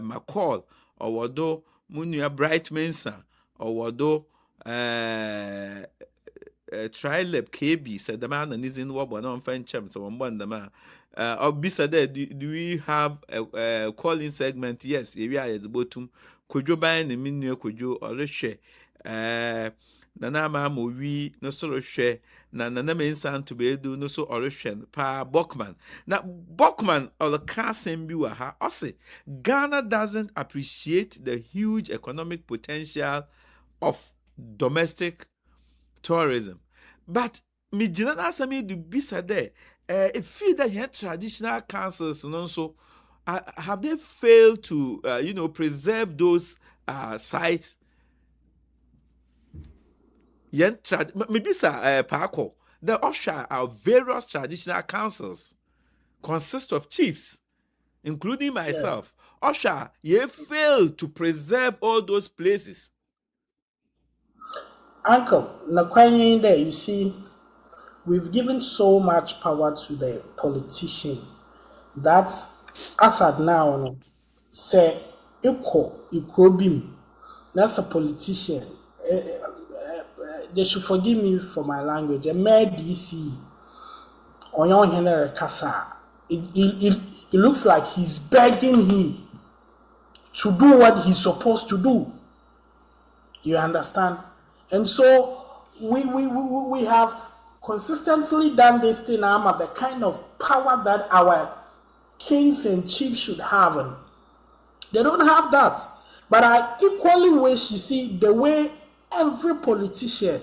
McCall ɔwɔdo munua Bright Mensa ɔwɔdo Trilab KB said the man and is in Wabon on Fenchem, so on one the man. Obisa there, do we have a calling segment? Yes, if you are at the bottom, could you buy the menu? Could you or share? Nana movie no sort share. Nana main sound to be do no so oration. Pa Bachman. Now Bachman or the Kasim Biwa also Ghana doesn't appreciate the huge economic potential of domestic tourism. But me jina na asami do bisa there. If you that here traditional councils and also have they failed to preserve those sites? Maybe sir Paco. The offshore are various traditional councils consist of chiefs, including myself. Yeah. Offshore, you failed to preserve all those places. Uncle, Nakwanye there, you see, we've given so much power to the politician that as at now, say, Ikobim, that's a politician. They should forgive me for my language. A mere DC, Onyon Henry Kasa, it looks like he's begging him to do what he's supposed to do. You understand? And so we have consistently done this thing, the kind of power that our kings and chiefs should have. And they don't have that. But I equally wish, you see, the way every politician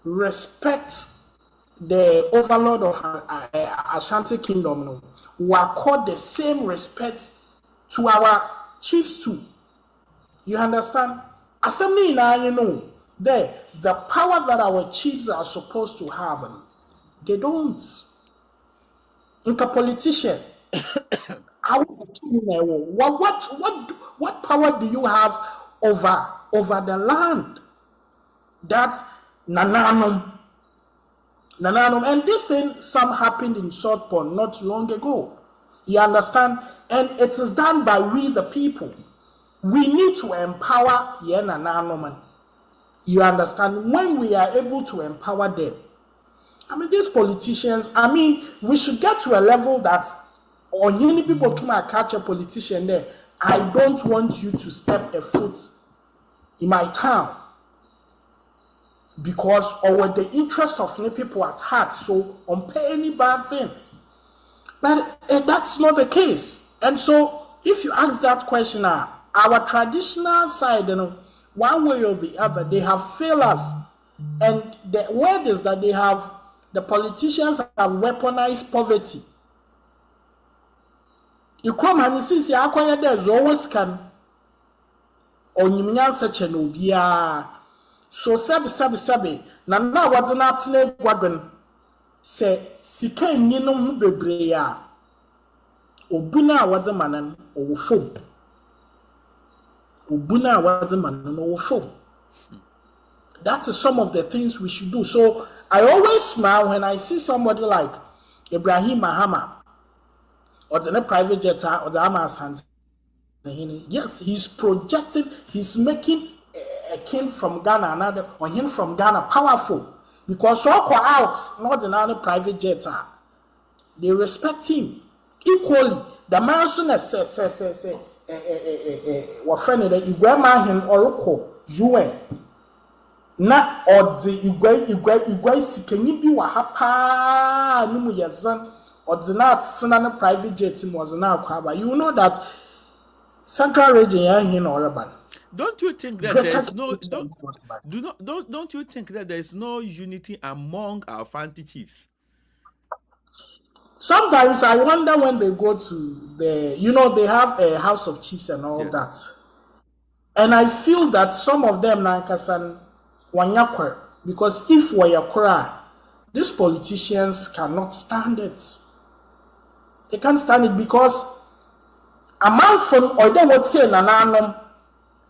respects the overlord of Ashanti Kingdom, who are called the same respect to our chiefs too. You understand? Assembly now, the power that our chiefs are supposed to have, they don't. Like a politician, what power do you have over the land? That's Nananum. And this thing, some happened in South Pond not long ago. You understand? And it is done by we the people. We need to empower Nananum. You understand? When we are able to empower them, these politicians, we should get to a level that on any people to catch a politician there, I don't want you to step a foot in my town because or the interest of the people at heart, so on pay any bad thing. But that's not the case. And so if you ask that question, our traditional side, one way or the other, they have failed us. And the word is that the politicians have weaponized poverty. You come and see, there's always can on such an obia. So sabi. Na what's not slave wadron say sike ninum bebrea. Obuna was a man or foam. Ubuna was a man or foam. That is some of the things we should do. So I always smile when I see somebody like Ibrahim Mahama or the private jet or the Hamas hands. Yes, he's projecting, he's making a king from Ghana, another or him from Ghana powerful because so out, not another private jet. They respect him. equally the man soon as say what friend that grandma him or UN na or the igwe sikenyi bi wa ha pa ni mu yazan or the not sena private jet was now kwaba. You know that Central Region ya hin or ban. Don't you think that there's no don't you think that there is no unity among our Fanti chiefs? Sometimes I wonder when they go to the, they have a House of Chiefs and all that. And I feel that some of them nankasan wanyakwer, because if wayakura, these politicians cannot stand it. They can't stand it because a man from or they would say nananum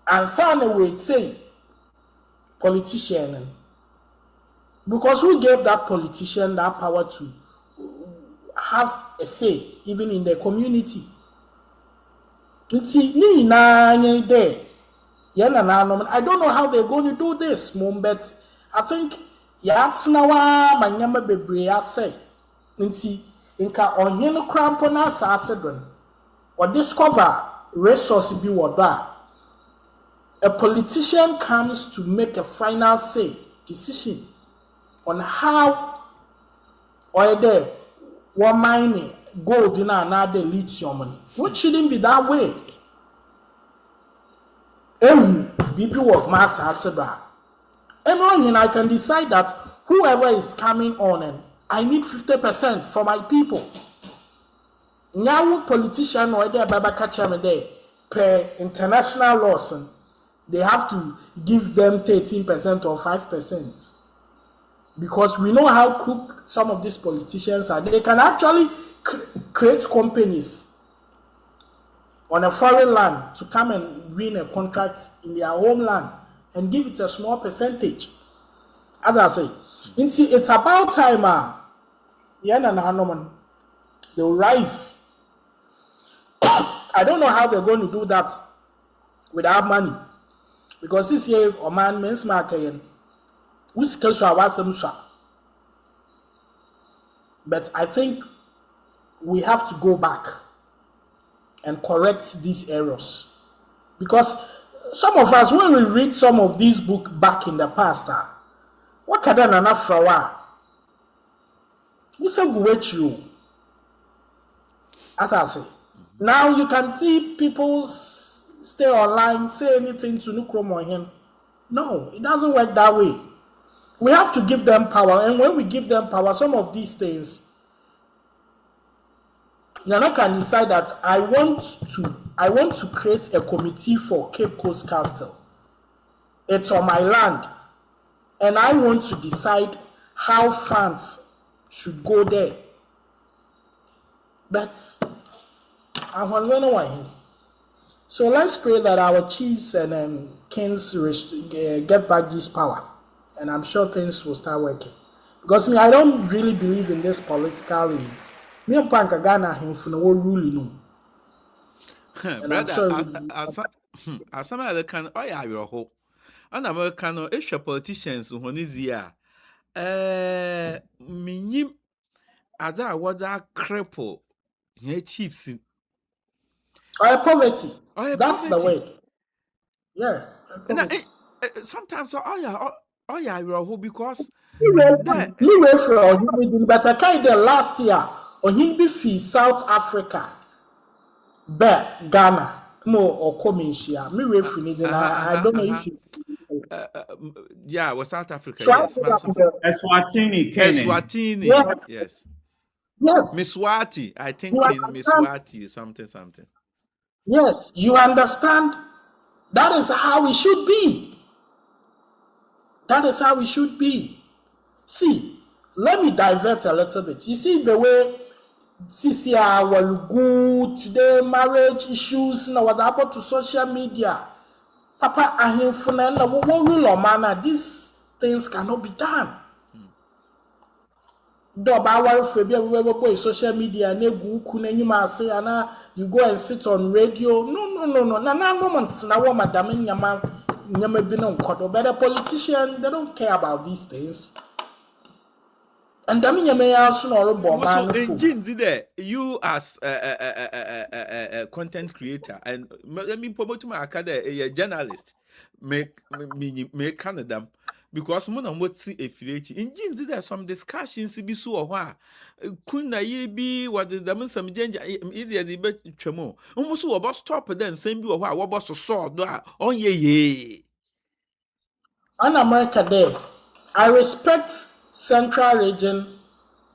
and sana would say politician. Because who gave that politician that power to have a say even in the community? I don't know how they're going to do this, Mom, but I think Yatsnawa Manyama Bebrea say Inka Onyen Crampona Sassedon or discover resource be what a politician comes to make a final say decision on how or the one mining gold in another lithium, which shouldn't be that way. People work mass aseba. And I can decide that whoever is coming on and I need 50% for my people. Now politician or there Baba Kachame there per international laws, they have to give them 13% or 5%. Because we know how crook some of these politicians are. They can actually create companies on a foreign land to come and win a contract in their homeland and give it a small percentage. As I say, it's about time they will rise. I don't know how they're going to do that without money. Because this year, Oman means market. But I think we have to go back and correct these errors. Because some of us, when we read some of these books back in the past, what can I enough for a while? We say go with you. As I say. Now you can see people stay online, say anything to Nukromohen. No, it doesn't work that way. We have to give them power, and when we give them power, some of these things, Yana can decide that I want to create a committee for Cape Coast Castle. It's on my land, and I want to decide how funds should go there. But I was wondering. So let's pray that our chiefs and kings get back this power. And I'm sure things will start working. Because I don't really believe in this politically. Me and Panka Ghana him for no ruling no. Brother, as some other can your hope. And American extra politicians who is here. Minim as I was a cripple. Ye chiefs in poverty. That's the word. Yeah. Sometimes you're hope because but I kind of last year on him be free South Africa, but Ghana or Comisia. Me referee I don't know if you was South Africa, so yes. Eswatini, Eswatini, yeah. yes. Yes. Miss Swati, I think in Miss Swati, something. Yes, you understand? That is how it should be. That is how it should be. See, let me divert a little bit. You see the way CCR will go today, marriage issues, now what about to social media? Papa ahimfuna what rule or manner, these things cannot be done. Social media, you go and sit on radio. No. But the politicians, they don't care about these things. And I mean, you may also know about So, man food. there, you as a content creator, and let me promote my academy, a journalist, make Canada. Because mo na mo ti efireci engine there some discussions bi so ho kun na yiri bi what is the some genja easy the be twemo mo so wo stop then nsem bi ho wo bo so do a onye ye In America there, I respect Central Region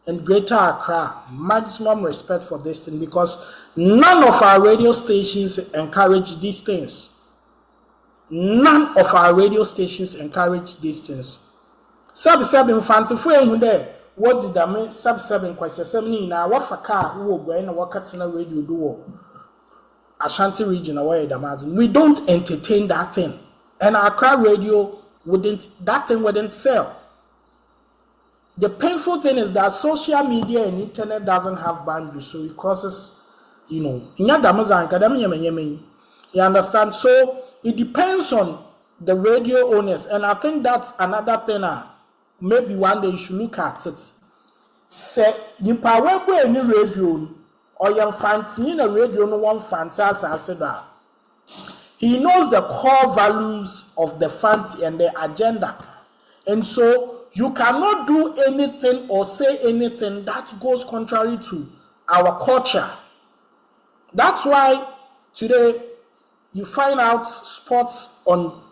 and Greater Accra. Maximum respect for this thing because none of our radio stations encourage these things. None of our radio stations encourage these things. Sub-7 fancy there. What did I mean? Sub-7 question 7 now. What for car who will go and what cutting a radio do? Ashanti region away the margin. We don't entertain that thing. And our crowd radio that thing wouldn't sell. The painful thing is that social media and internet doesn't have boundaries, so it causes, you understand? So it depends on the radio owners, and I think that's another thing. Maybe one day you should look at it. Say, you power any radio or your fancy in a radio, no one fantasy. I said that he knows the core values of the fancy and the agenda, and so you cannot do anything or say anything that goes contrary to our culture. That's why today you find out sports on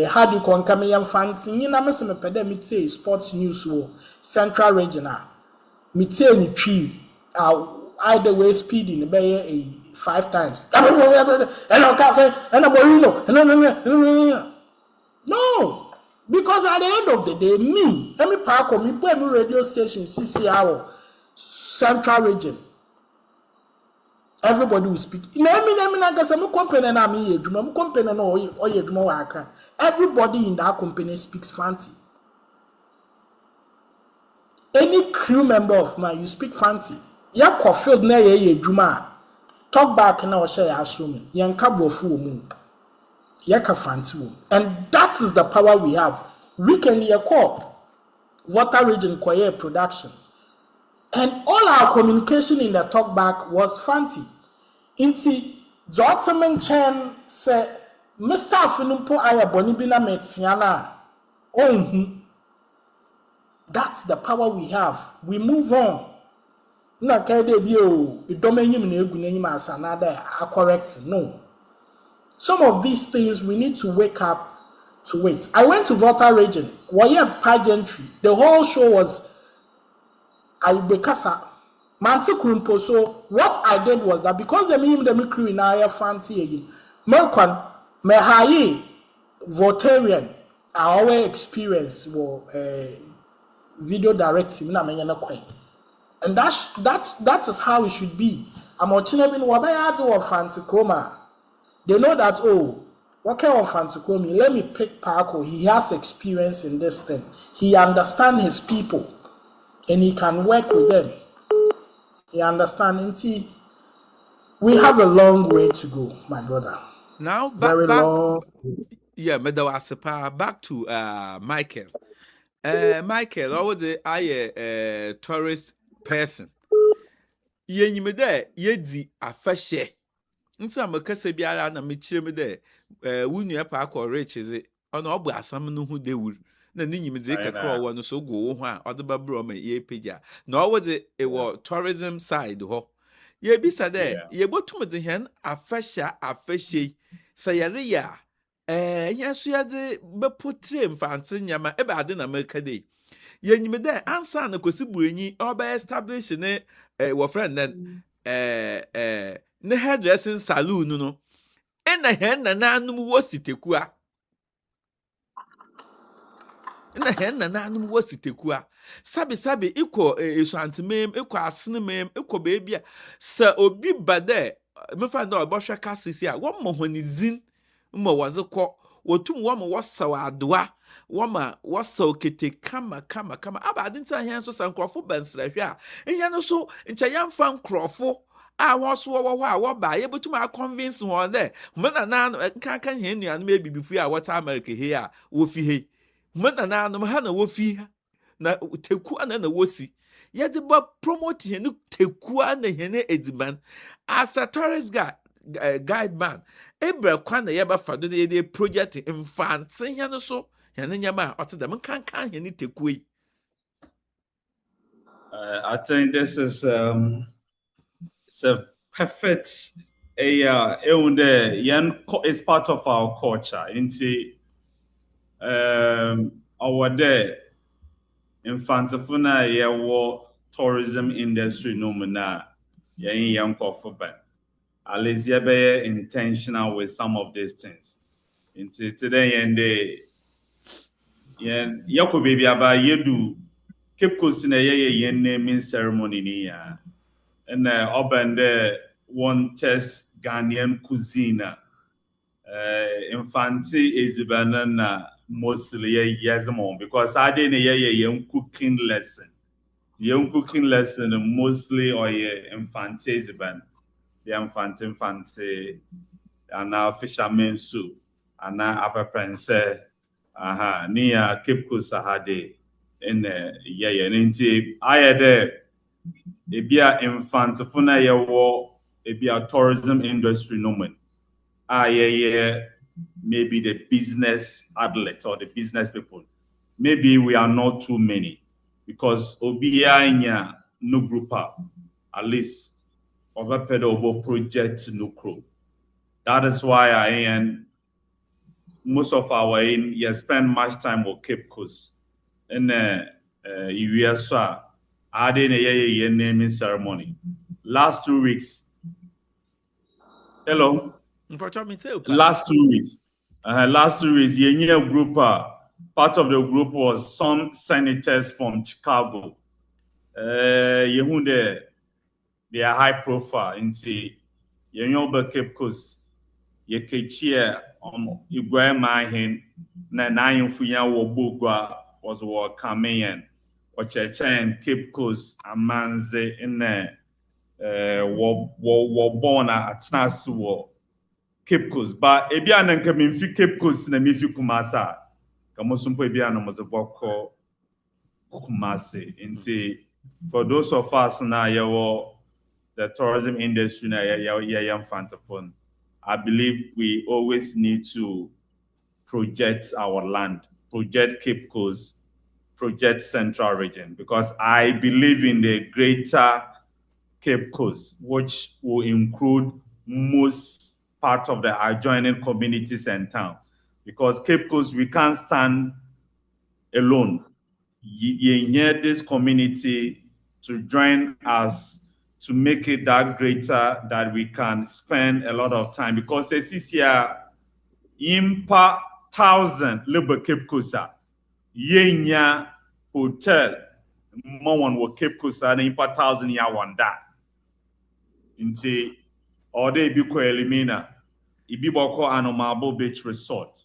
how do you call Cameroon fans? You know, me say sports news or Central Region. Me say ni tree. Either way speeding the 5 times. And I can't say no. Because at the end of the day, let me park on me put me radio station CCR Central Region. Everybody will speak. Everybody in that company speaks fancy. Any crew member of mine, you speak fancy. Ya field na ye juma. Talk back na o share assuming. Yanka brofu mu. Yaka fancy. And that is the power we have. We can call Water Region Choir production. And all our communication in the talk back was fancy. Inti Jotsaman Chen said, Mr. Finumpo Aya Bonibina Metiana. Oh, that's the power we have. We move on. Na kede dio idomenyim na egunenyim as another are correct. No. Some of these things we need to wake up to it. I went to Water Region. Waya pageantry. The whole show was Bekasa. Mantikurumpo. So what I did was that because the minimum crew in our fancy again, Merkwan Mehaye Votarian our experience was video directing na menyana kwai. And that is how it should be. I'm watching even wabaya to fancy chroma. They know that what kind of fancy chroma? Let me pick Parko. He has experience in this thing. He understands his people. And he can work with them. You understand? And see, we have a long way to go, my brother. Now, very long. Yeah, back to Michael. Michael, I a tourist person. Ye me there, ye di afashe. Nsa makase biara na me chire me there. Wunu Park or rich is it? On obu asam no hu de wur. Na ni nyimze kakra wo no so go ho a odeba bro ma ye pagya. Na it was tourism side ho. Ye bisa there, ye botum de hen afashe. Sayare ya. Yes, you had the beputre mfante nyama ebe ade na America day. Ye nyime there ansa na kosibuenyi oba establish ne wo friend then ne hairdressing saloon no. Na hen na nanum wo sitekua. Na hen na nanum wo sitekua. Sabi iko esuantemem iko asenemem iko baby sa obi bade me find out about kasisi a wo mohonizin mo wazeko wotum wo mo wasaw adoa wo ma wasaw kete kama abadin ta hen so sankrofo bensrehwe a enya no so ncha yamfa nkrofo a woso wo ho a wo ba ye betum a convince won there mena na kan hen nuanu me bibifu a wata America he a wo fi he mena na no ha na wo fi na teku ana na wosi yɛde ba promote hɛn tekua na hɛn ediban as a tourist guide man ebra kwan na yɛbɛfa do na yɛde project mfante hɛn so hɛn nyɛma a ɔte dɛm nkankan hɛn tekua yi. I think this is it's a perfect it's part of our culture. Our day infantafuna yewo tourism industry no mana yen for ban. At least be intentional with some of these things. Today and day yen yako baby aba yedu Cape Coast na yen naming ceremony ni ya. And urban there one test Ghanaian cuisine. Infante is banana mostly yes more because I didn't hear young cooking lesson. The young cooking lesson mostly or infante is ban the infante and now fisherman soup and now upper prince near Cape Coast Sahade in I had ebia infante funa ebia tourism industry no man. Maybe the business outlet or the business people. Maybe we are not too many because Obiya no group up, at least over pedo project no crew. That is why most of our spend much time with Cape Coast. And US adding a naming ceremony. Last 2 weeks. Hello. Last 2 weeks. Last 2 weeks, a group, part of the group was some senators from Chicago. They are high profile into Cape Coast. Yekechia Igwe Mahin na Fuya Wobugwa was coming in. Ochechen Cape Coast Amanze in born at Snaswo. Cape Coast, but ebia na nka memfi Cape Coast na mefi Kumasa. Kamosumpo ebia no mozeboko Kumase. Nti for those of us na the tourism industry na francophone. I believe we always need to project our land, project Cape Coast, project Central Region, because I believe in the greater Cape Coast, which will include most part of the adjoining communities and town. Because Cape Coast, we can't stand alone. You hear this community to join us to make it that greater that we can spend a lot of time. Because this year, impa 1,000 libre Cape Coast, yenya hotel, one will Cape Coast, and impa 1,000 ya wanda. Inti ode ibi ko Elimina, ibi boko Anomabo Beach Resort,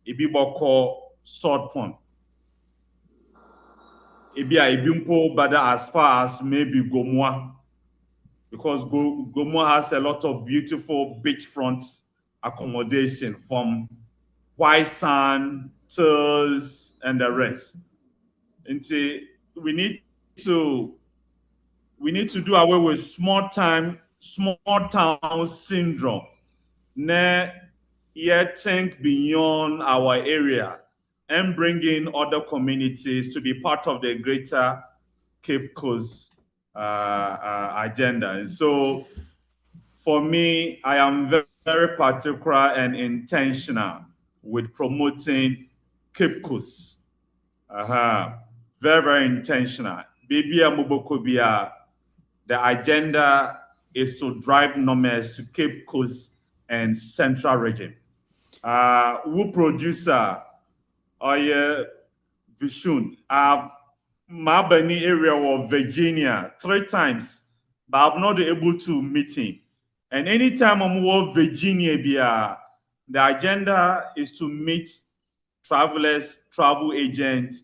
ibi boko Sword Pond, ibi mpo bada as far as maybe Gomoa, because Gomoa has a lot of beautiful beachfront accommodation from white sand, turtles, and the rest. Inti we need to do away with small town syndrome. Think beyond our area and bring in other communities to be part of the greater Cape Coast agenda. And so for me, I am very, very particular and intentional with promoting Cape Coast. Very, very intentional. Baby Amubokobia, the agenda is to drive nomads to Cape Coast and Central Region. Who producer Vishun, Mabani area of Virginia 3 times, but I'm not able to meet him. And anytime I'm in Virginia, the agenda is to meet travelers, travel agents,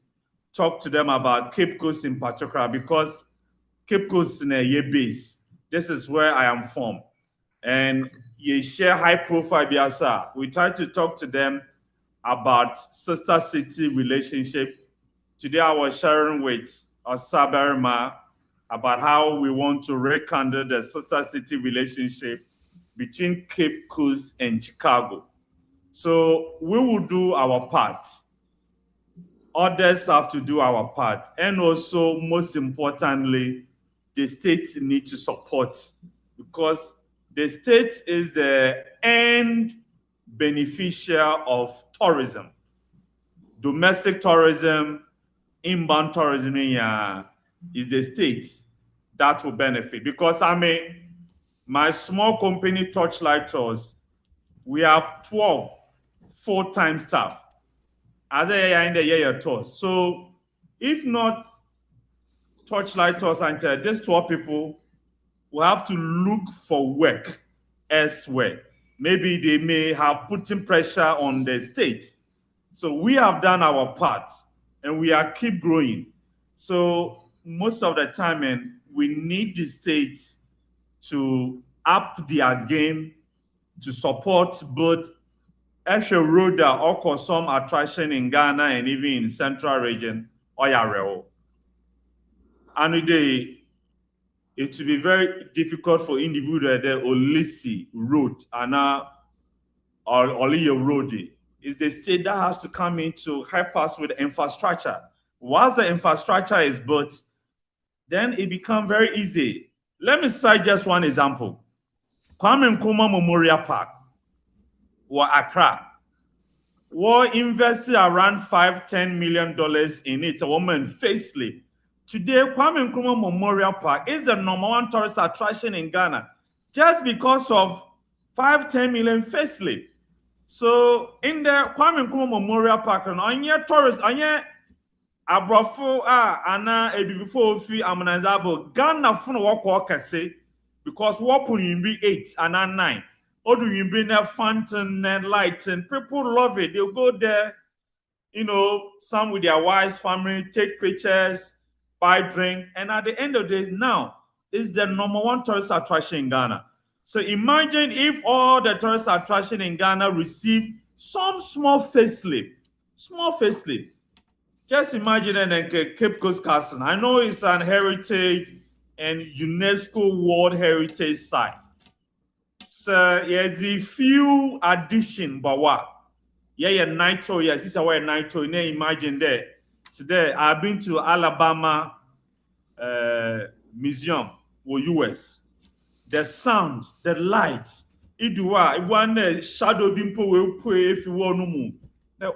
talk to them about Cape Coast in particular, because Cape Coast is a base. This is where I am from. And you share high profile biasa. We try to talk to them about sister city relationship. Today I was sharing with Osaberma about how we want to rekindle the sister city relationship between Cape Coast and Chicago. So we will do our part. Others have to do our part. And also, most importantly, the state need to support, because the state is the end beneficiary of tourism. Domestic tourism, inbound tourism is the state that will benefit. Because my small company, Torchlight Tours, we have 12 full-time staff as a in the year tours. So if not Torchlight Tours and these 12 people will have to look for work elsewhere. Maybe they may have putting pressure on the state. So we have done our part and we are keep growing. So most of the time, and we need the state to up their game to support both Eshe Road or some attraction in Ghana and even in Central Region or Yareo. And it will be very difficult for individuals there Olisi road and Oliyo road. It's the state that has to come in to help us with infrastructure. Once the infrastructure is built, then it becomes very easy. Let me cite just one example. Kwame Nkrumah Memorial Park, or Accra, we invested around $5-10 million in it, a woman facelift. Today, Kwame Nkrumah Memorial Park is the #1 tourist attraction in Ghana just because of 5-10 million facelift. So in the Kwame Nkrumah Memorial Park, on your tourists, on your abrofo ana ebibifo fi amanazabo Ghana fun walk say because what put be 8 and 9. Odu yimbi na fountain and lights, and people love it. They'll go there, some with their wives, family, take pictures, buy drink, and at the end of the day, now is the #1 tourist attraction in Ghana. So imagine if all the tourist attraction in Ghana receive some small facelift. Just imagine and Cape Coast Castle. I know it's an heritage and UNESCO World Heritage Site. So there's a few addition, but what? Yeah, nitro. Yes, this is where nitro. You imagine there. Today I've been to Alabama Museum or US. The sound, the lights. One shadow bimpo will pray if you want to move.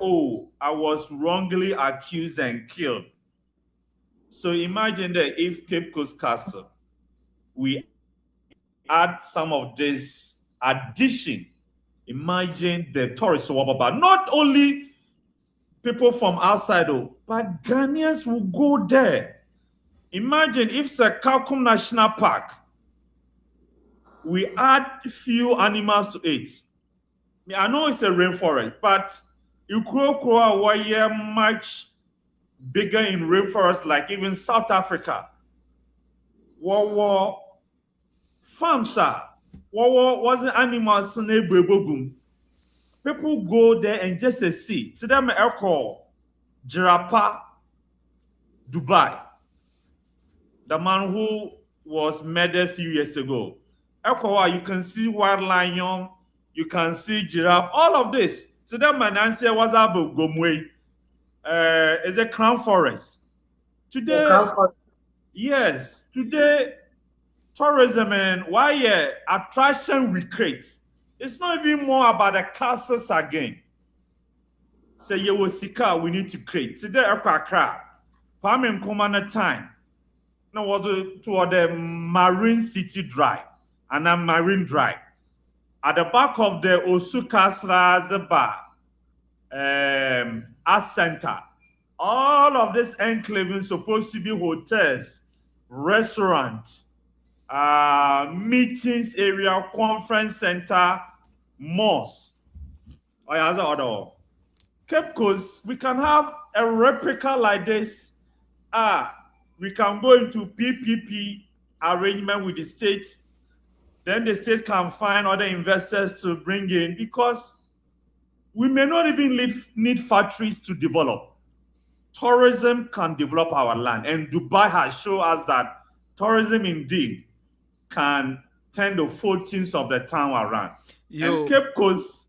Oh, I was wrongly accused and killed. So imagine that if Cape Coast Castle, we add some of this addition, imagine the tourists but not only people from outside, but Ghanaians will go there. Imagine if Sekakum National Park, we add few animals to it. I know it's a rainforest, but Ukro were much bigger in rainforest, like even South Africa. Farms wasn't animals people go there and just see. To them, call Jirapa, Dubai, the man who was murdered a few years ago. You can see wild lion, you can see giraffe, all of this. To them, my answer was about Gomwe. It's a crown forest. Today, yes, today, tourism and why attraction we create. It's not even more about the castles again. Say you will sika we need to create. Today, Accra, Kwame Nkrumah time. Now was toward the Marine City Drive and a Marine Drive. At the back of the Osuka Zaba Art Center. All of this enclave is supposed to be hotels, restaurants, meetings area, conference center, malls. Cape Coast, we can have a replica like this. We can go into PPP arrangement with the state. Then the state can find other investors to bring in, because we may not even need factories to develop. Tourism can develop our land, and Dubai has shown us that tourism indeed can turn the fortunes of the town around. And Cape Coast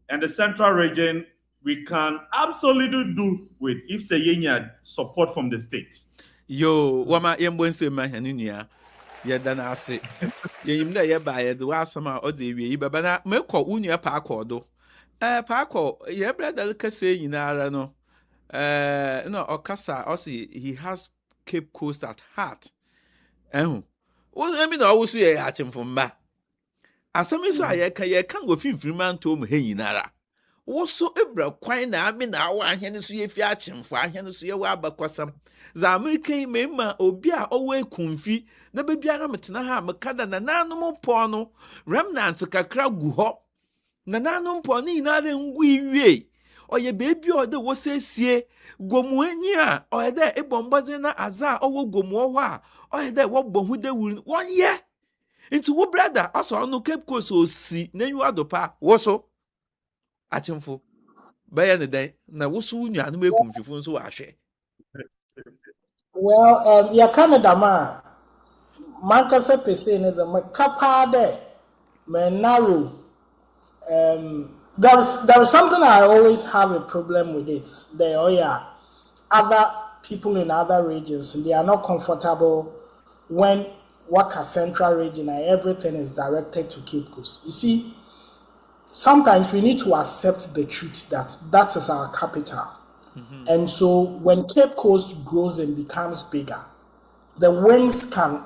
and the Central Region, we can absolutely do with if Sayenya support from the state. Wama yembwense mahanunia. Yedana ase. Yimda yeba yed wasama odi wi baba na mekọ unua paakọ do. Paakọ ye brother kase nyinara no. No okasa osi he has Cape Coast at heart. I mean always ye achimfo mba. Asami so ayeka ye kan go finfirman to mu he nyinara. Woso ebra kwan na ami na awa ahene so ye fi achimfo ahene so ye wa abakwasam. Za American mema obi a owe kunfi na bebiara metena ha mekada na nanom po no remnant kakra gu ho na nanom po ni na re ngu iwie oye bebi o de wosesie gomu anyi a oye de ebombodin na aza owo gomu ho a oye de wo bohu de wuri won ye into wo brother aso no Cape Coast osi na nyu adopa woso achimfo baye ne den na woso nyu anu ekumfifo nso wa hwe. Well, yeah, Canada man, Mankasa Pessin is a macapa narrow. There is something I always have a problem with it. Other people in other regions, they are not comfortable when Waka Central Region and everything is directed to Cape Coast. You see, sometimes we need to accept the truth that that is our capital. Mm-hmm. And so when Cape Coast grows and becomes bigger, the wings can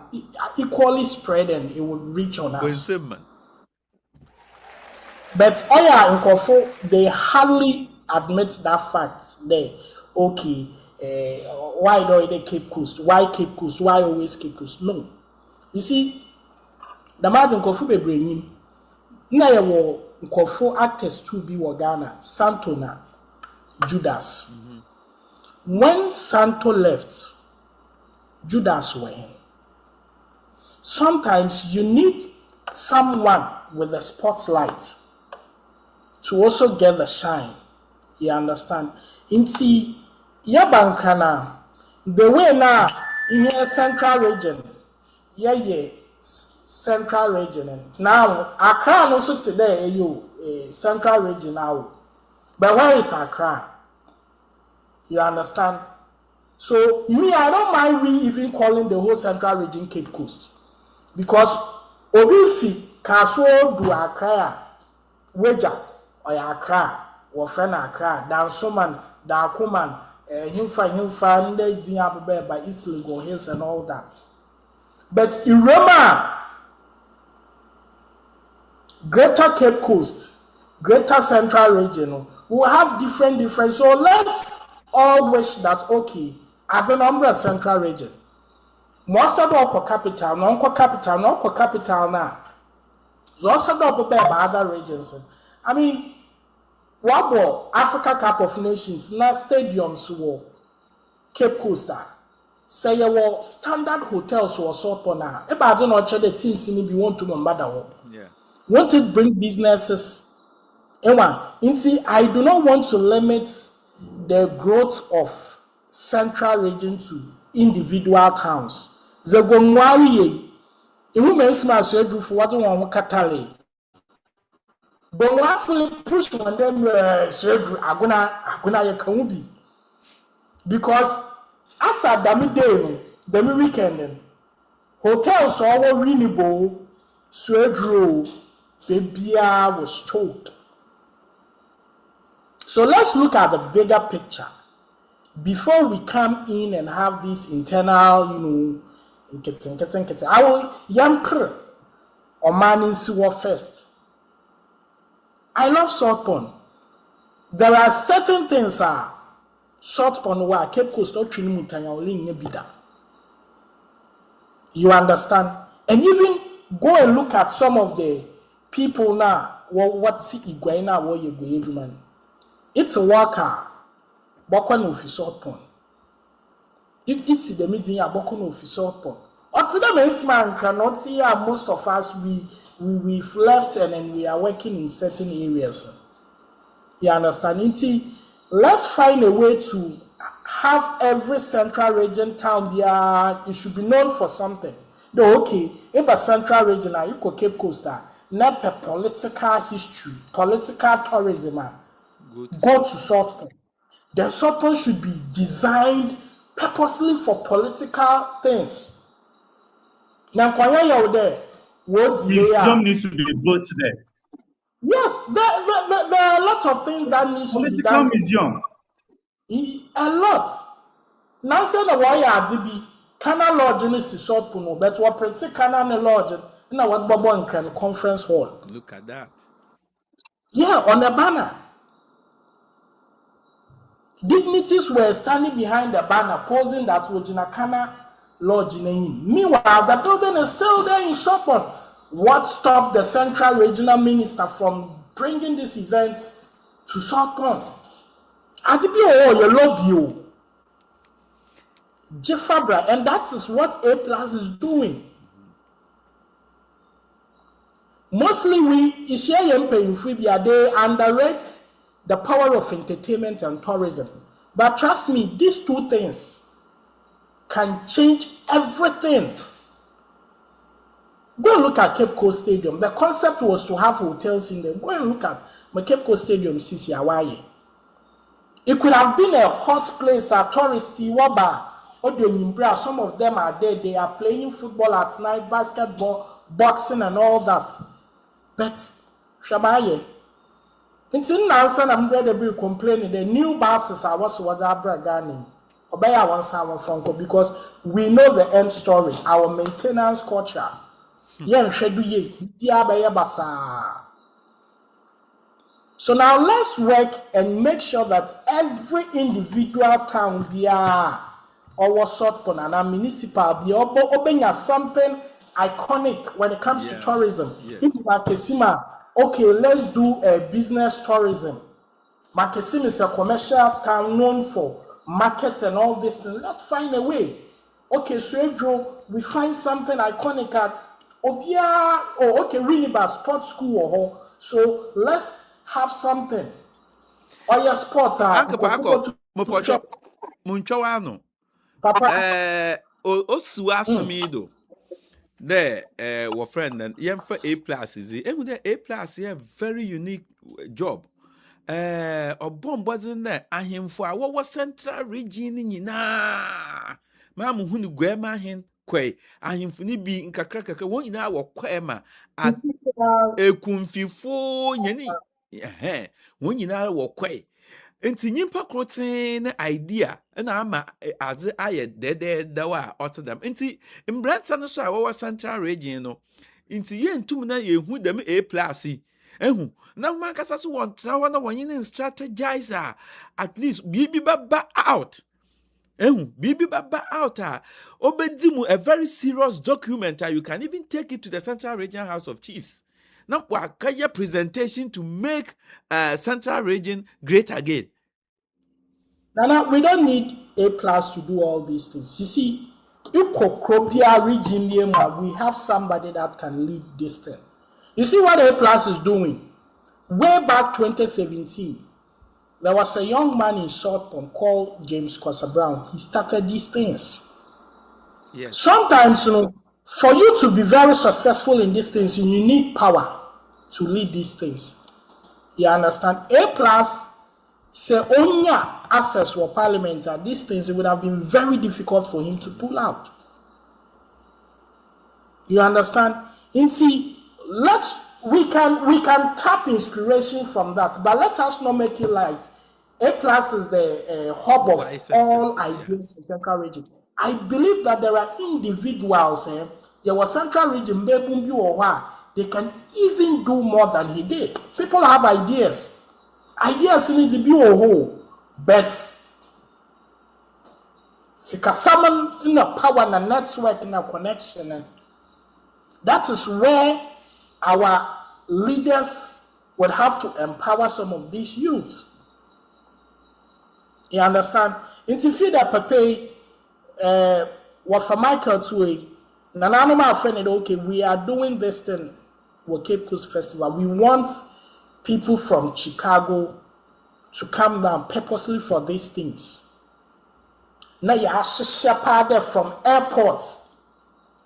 equally spread and it will reach on us. But Oya and Kofo, they hardly admit that fact. They, okay, why do they Cape Coast? Why Cape Coast? Why always Cape Coast? No. You see, the Martin Kofu be bringing, na wo Kofo actors to be Ghana, Santona, Judas. Mm-hmm. When Santo left, Judas went in. Sometimes you need someone with a spotlight to also get the shine. You understand? Inti yabankana the way now in here Central Region, Central Region. Now Accra also today Central Region now. But where is Accra? You understand? So me, I don't mind we even calling the whole Central Region Cape Coast, because Obifi Kaso do Accra, Weja or Accra, or friend Accra, Dansoman, Dakuman, Himfa, Diabe by East Legon Hills and all that. But in Roma, Greater Cape Coast, Greater Central Region will have different. So let's all wish that okay, at the number of Central Region, most of the capital, non-capital now. So also the other regions. I mean, what Africa Cup of Nations now stadiums were Cape Coast. Say your standard hotels were so upon now. About the teams in be want to remember. Yeah. Want to bring businesses. I do not want to limit the growth of Central Region to individual towns. The Gomwari, a woman's mass for what one Catale. But one fully push on them surgery, Aguna Yakubi. Because as a demi weekend, hotels all renewable, surgery, baby was choked. So let's look at the bigger picture before we come in and have this internal, I will yanker or man in sewer first. I love South Pond. There are certain things South Pond where Cape Coast or Trinimutanya. You understand? And even go and look at some of the people now. What's Iguana? What you go man? It's a worker. Bokwan of South Pond. It's the meeting at Bokwan of South Pond. What's the main man cannot see most of us we've left and then we are working in certain areas. You understand? Let's find a way to have every Central Region town there. It should be known for something. Though, okay, in the Central Region, you go Cape Coast, not a political history, political tourism, go to South Point. The South Point should be designed purposely for political things. Now, there, museum needs to be built there. Yes, there are a lot of things that needs to be done. Political museum. A lot. Now say the why adibi Canal Lodge in South Puno, but what pretty Canal Lodge in a what Bobo and Conference Hall. Look at that. Yeah, on the banner. Dignitaries were standing behind the banner, posing that Wojinakana Lodge in. Meanwhile, the building is still there in Sopon. What stopped the Central Regional Minister from bringing this event to Sopon? Adibi you love you. Jeffabra, and that is what A Plus is doing. Mostly they underrate the power of entertainment and tourism. But trust me, these two things can change everything. Go and look at Cape Coast Stadium. The concept was to have hotels in there. Go and look at my Cape Coast Stadium, Sisi Hawaii. It could have been a hot place, a touristy waba. Some of them are there. They are playing football at night, basketball, boxing, and all that. But Shamaye, it's in answer. I'm ready to be complaining. The new buses are what's what I'm gaining. Obey one sound from because we know the end story. Our maintenance culture. So now let's work and make sure that every individual town be or sort and a municipal be obeying something iconic when it comes to tourism. Yes. If Makesima, okay, let's do a business tourism. Makesima is a commercial town known for markets and all this. Let's find a way. Okay, so we find something iconic at Obia or okay, Riniba sports school or so let's have something. Or your sports are Munchawano. Papa. Osuasamido. There, our friend and for A plus is it? A plus is a very unique job. Or bomb wasn't there. I him for what was Central Region in na. Mamma who grandma hen quay. I him for be in Kakraka one in our quema at a kumfifo yenny. When you know what quay. Nti nyimpa kroten idea na ama adze aye dede dawa otodam nti mbranta no so a wo Central Region no nti yentum na yehu dem A plus ehu na mankasa so won tra ho na wonyin strategizer at least bibi baba out bibi baba out obedimu a very serious document you can even take it to the Central Region House of Chiefs. Now, wakaya presentation to make Central Region great again. Nana, we don't need A plus to do all these things. You see, Ikokropia region, we have somebody that can lead this thing. You see what A plus is doing? Way back 2017, there was a young man in South Point called James Kosa Brown. He started these things. Yes. Sometimes, for you to be very successful in these things, you need power to lead these things. You understand? A plus say only access for parliament and these things, it would have been very difficult for him to pull out. You understand? We can tap inspiration from that, but let us not make it like A plus is the hub of all ideas in Central Region. I believe that there are individuals there was Central Region, they can even do more than he did. People have ideas. Ideas need to be a whole, but Sikasaman in a power and a network and a connection. And that is where our leaders would have to empower some of these youths. You understand? Into feed up a pay what for Michael to Nananoma friend, okay, we are doing this thing with Cape Coast Festival. We want people from Chicago to come down purposely for these things. Na ya shishapade from airports.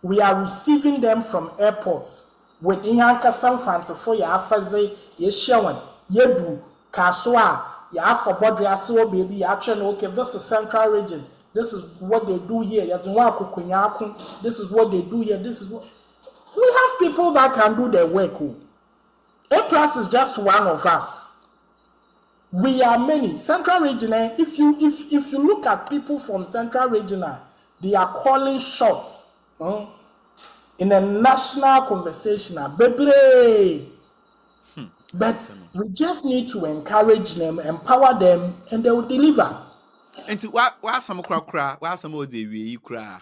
We are receiving them from airports. With Inyanka San Francisco, ya afaze, ye shawan, ye du, kaswa, ya afa bodri asiwo baby, ya actually, okay, this is Central Region. This is what they do here. This is what they do here. This is what we have people that can do their work. A plus is just one of us. We are many. Central Region, if you look at people from Central Region, they are calling shots in a national conversation. Baby. But we just need to encourage them, empower them, and they will deliver. And what some cry, what some of the we cry.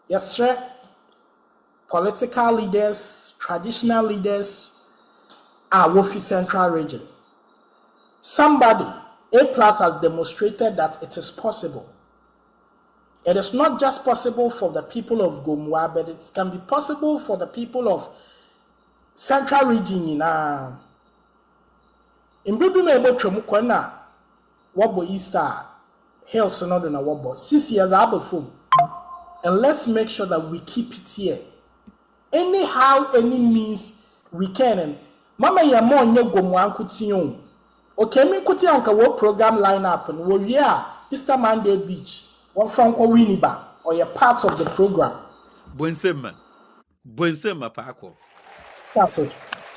Yes, sir. Political leaders, traditional leaders are Wofi Central Region. Somebody, A plus has demonstrated that it is possible. It is not just possible for the people of Gomwa, but it can be possible for the people of Central Region. In Bibi Mebo Tremukwana, Wabo Easter, Hills Synod and Wabo, 6 years Abafum. And let's make sure that we keep it here. Anyhow, any means we can. And Mama Yamo nye Gomwa Kutiyon. Okay, me kuti anka wo program lineup and wo here Easter Monday Beach. One from Kowiniba or you're part of the program. Buensema Paco. That's it.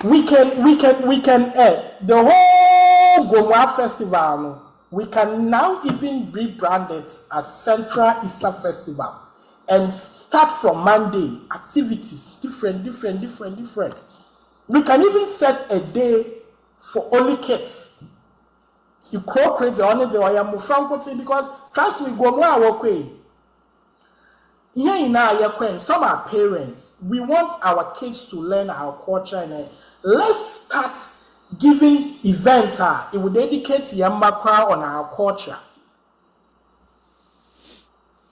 We can the whole Gomwa Festival. We can now even rebrand it as Central Easter Festival and start from Monday. Activities different. We can even set a day for only kids. You co-create the only day I am because trust me, go more work way. Here in our some are parents. We want our kids to learn our culture and let's start giving events. It will dedicate Yambakwa on our culture.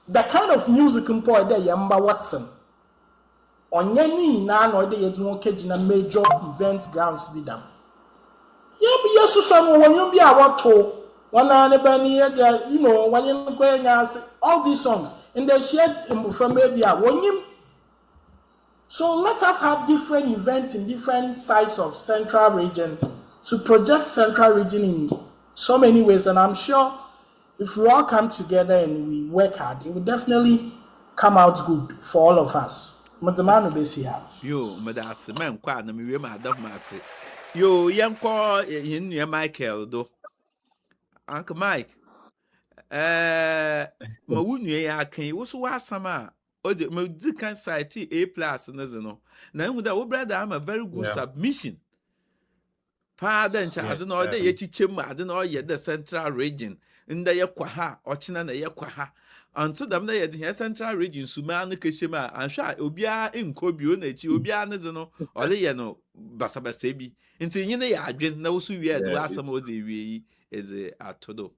The kind of music in point there Yamba Watson. On any nan or the education major event grounds be done. Yeah, be yes, son, when you be our to one you know, when you going all these songs and they shared from maybe a one. So let us have different events in different sides of Central Region to project Central Region in so many ways, and I'm sure if we all come together and we work hard, it will definitely come out good for all of us. Madamano Besia. Yo, Madas, man, quite a million, Madam Massey. Yo, young call in near Michael, though. Uncle Mike. Mawunya can you also ask some. Oh, the Modican Society A plus, no. Now, with our brother, I'm a very good submission. Pardon, I don't know the Yachim, I don't know yet the Central Region in the Yakwaha, or China, the Yakwaha. Until them they had Central Region, Suman, Kishima, and Sha, Ubia in Kobu, Ubia, Nazano, or the Yano, Basabasebi. Until you know, I didn't know so we had to ask some of the is a todo.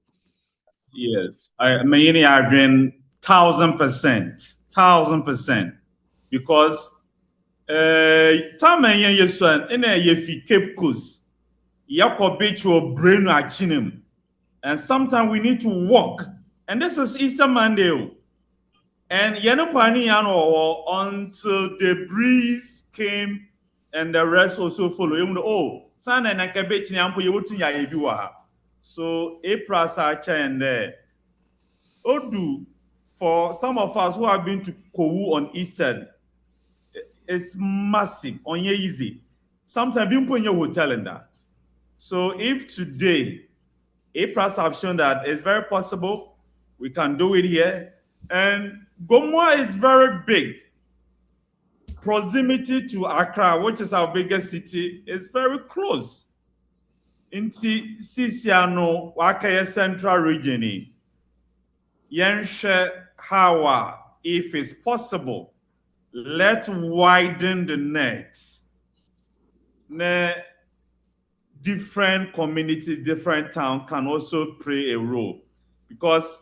Yes, I mean, Adrian, 1,000%, because time and yes, in a yefi Cape Coast, Yako Beach or brain him, and sometimes we need to walk, and this is Easter Monday, and Yanopani Yano until the breeze came, and the rest also follow. Oh, San and Akabech Nyampo, you to Yabiwa. So April and Odu, for some of us who have been to Kowu on Eastern, it's massive, on your easy. Sometimes you put in your hotel in that. So if today April have shown that it's very possible, we can do it here. And Gomwa is very big. Proximity to Accra, which is our biggest city, is very close. Inti Sisiano, Wakaya Central Region, Yenshe Hawa, if it's possible, let's widen the net. Different communities, different towns can also play a role because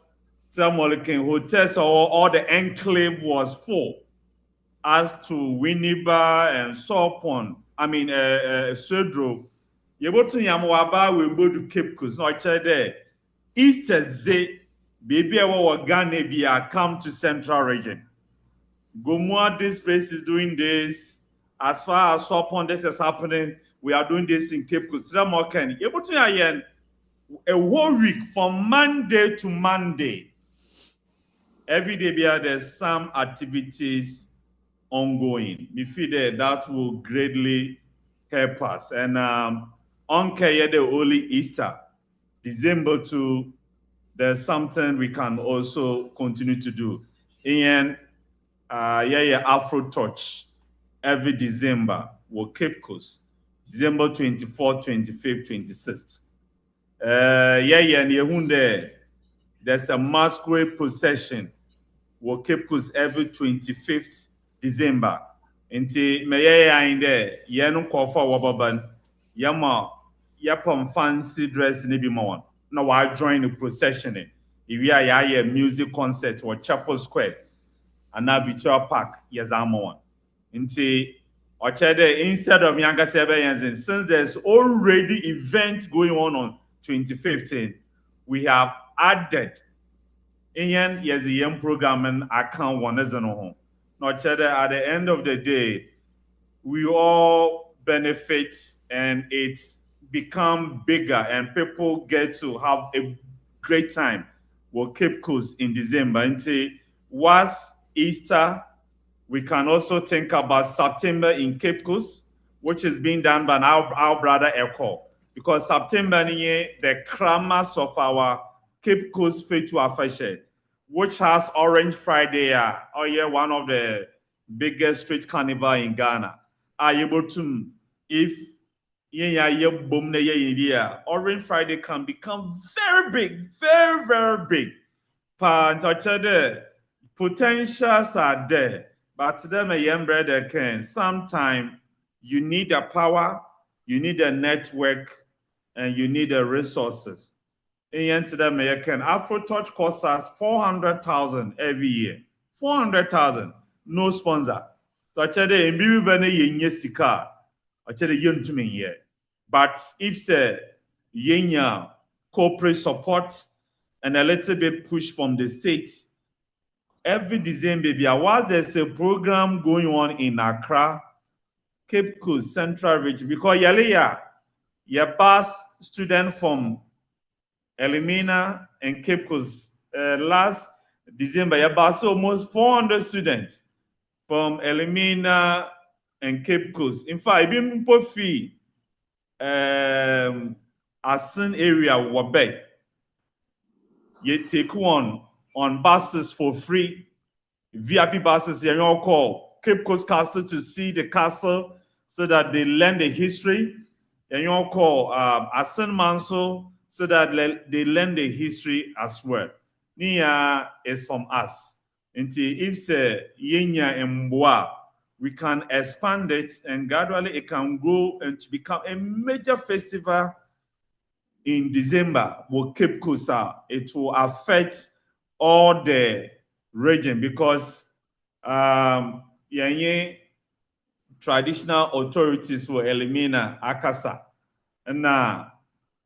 Tamolican hotels or all the enclave was full. As to Winneba and Sopon, Cedro, Yebotu Yamwaba we go to Cape Coast. No, there. Easter Zay, baby, our Ghana be come to Central Region. Gomua, this place is doing this. As far as Sopon this is happening, we are doing this in Cape Coast. Yebotu Yayen a whole week from Monday to Monday. Every day there's some activities ongoing. We feel that will greatly help us. And on the Holy Easter, December 2, there's something we can also continue to do. In Afro Touch every December will Cape Coast, December 24th, 25th, 26th. There's a masquerade procession will Cape Coast every 25th December. Inti in there, yenu kofa wababan, yama yapam fancy dress ni bi mawon. Now I join the procession. If we are a music concert or Chapel Square, and now Victoria Park, yes, I'm on. Inti instead of younger since there's already event going on 2015, we have added in yes the young program and account one as no. At the end of the day, we all benefit and it's become bigger and people get to have a great time. We'll Cape Coast in December. Until was Easter, we can also think about September in Cape Coast, which is being done by our brother Echo. Because September, the crammers of our Cape Coast Faithful Affection, which has Orange Friday, one of the biggest street carnival in Ghana, are able to, if Orange Friday can become very big, very, very big. Potentials are there, but them a young brother can. Sometimes you need the power, you need a network, and you need the resources. And to them can Afro Touch costs us 400,000 every year. 400,000, no sponsor. So I tell you, in Bibi yenye sika, I tell you yentumi here. But if say yenya corporate support and a little bit push from the state, every December, while there's a program going on in Accra, Cape Coast, Central Region, because your bus student from Elimina and Cape Coast last December, your bus almost 400 students from Elimina and Cape Coast. In fact, even Pofi, Asin area, Wabe, you take one on buses for free. VIP buses, you know, call Cape Coast Castle to see the castle so that they learn the history. And you know, call Asin Manso so that they learn the history as well. Nia is from us. Until if say Yenya and Mboa, we can expand it and gradually it can grow and to become a major festival in December with Cape Coast. It will affect all the region because traditional authorities will eliminate Akasa. And now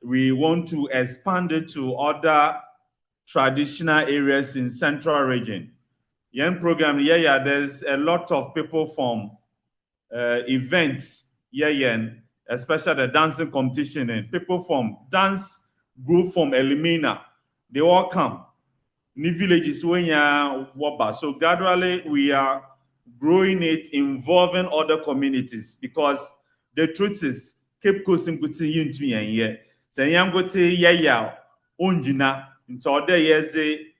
we want to expand it to other traditional areas in Central Region. Young program, there's a lot of people from events, especially the dancing competition and people from dance group from Elimina, they all come. New villages when Waba. So gradually we are growing it, involving other communities because the truth is Cape Coast in Kuti Yintmi and ye. Say Yangote Unjina into other years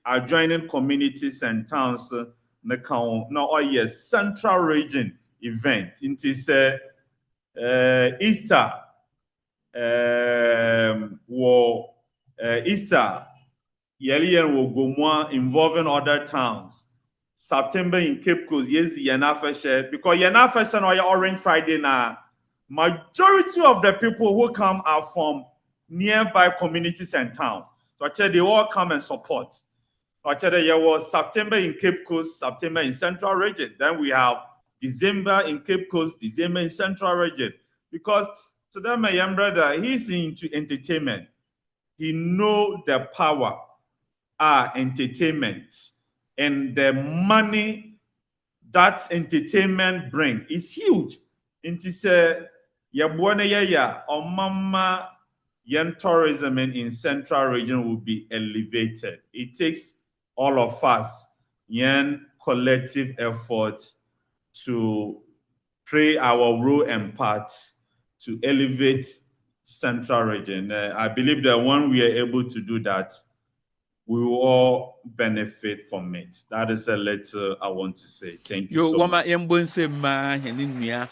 adjoining communities and towns now all years Central Region event. It is Easter Easter Yelian will go more involving other towns. September in Cape Coast, yes, Yanafeshe, because Yanafeshe or your Orange Friday now, majority of the people who come are from nearby communities and towns. So actually they all come and support. Actually, there was September in Cape Coast, September in Central Region. Then we have December in Cape Coast, December in Central Region. Because So that my young brother, he's into entertainment. He know the power entertainment and the money that entertainment bring is huge. It is a omama yen tourism in Central Region will be elevated. It takes all of us yen collective effort to play our role and part to elevate Central Region. I believe that when we are able to do that, we will all benefit from it. That is a letter I want to say. Thank you Yo, so wama much. yembonse ma heninua.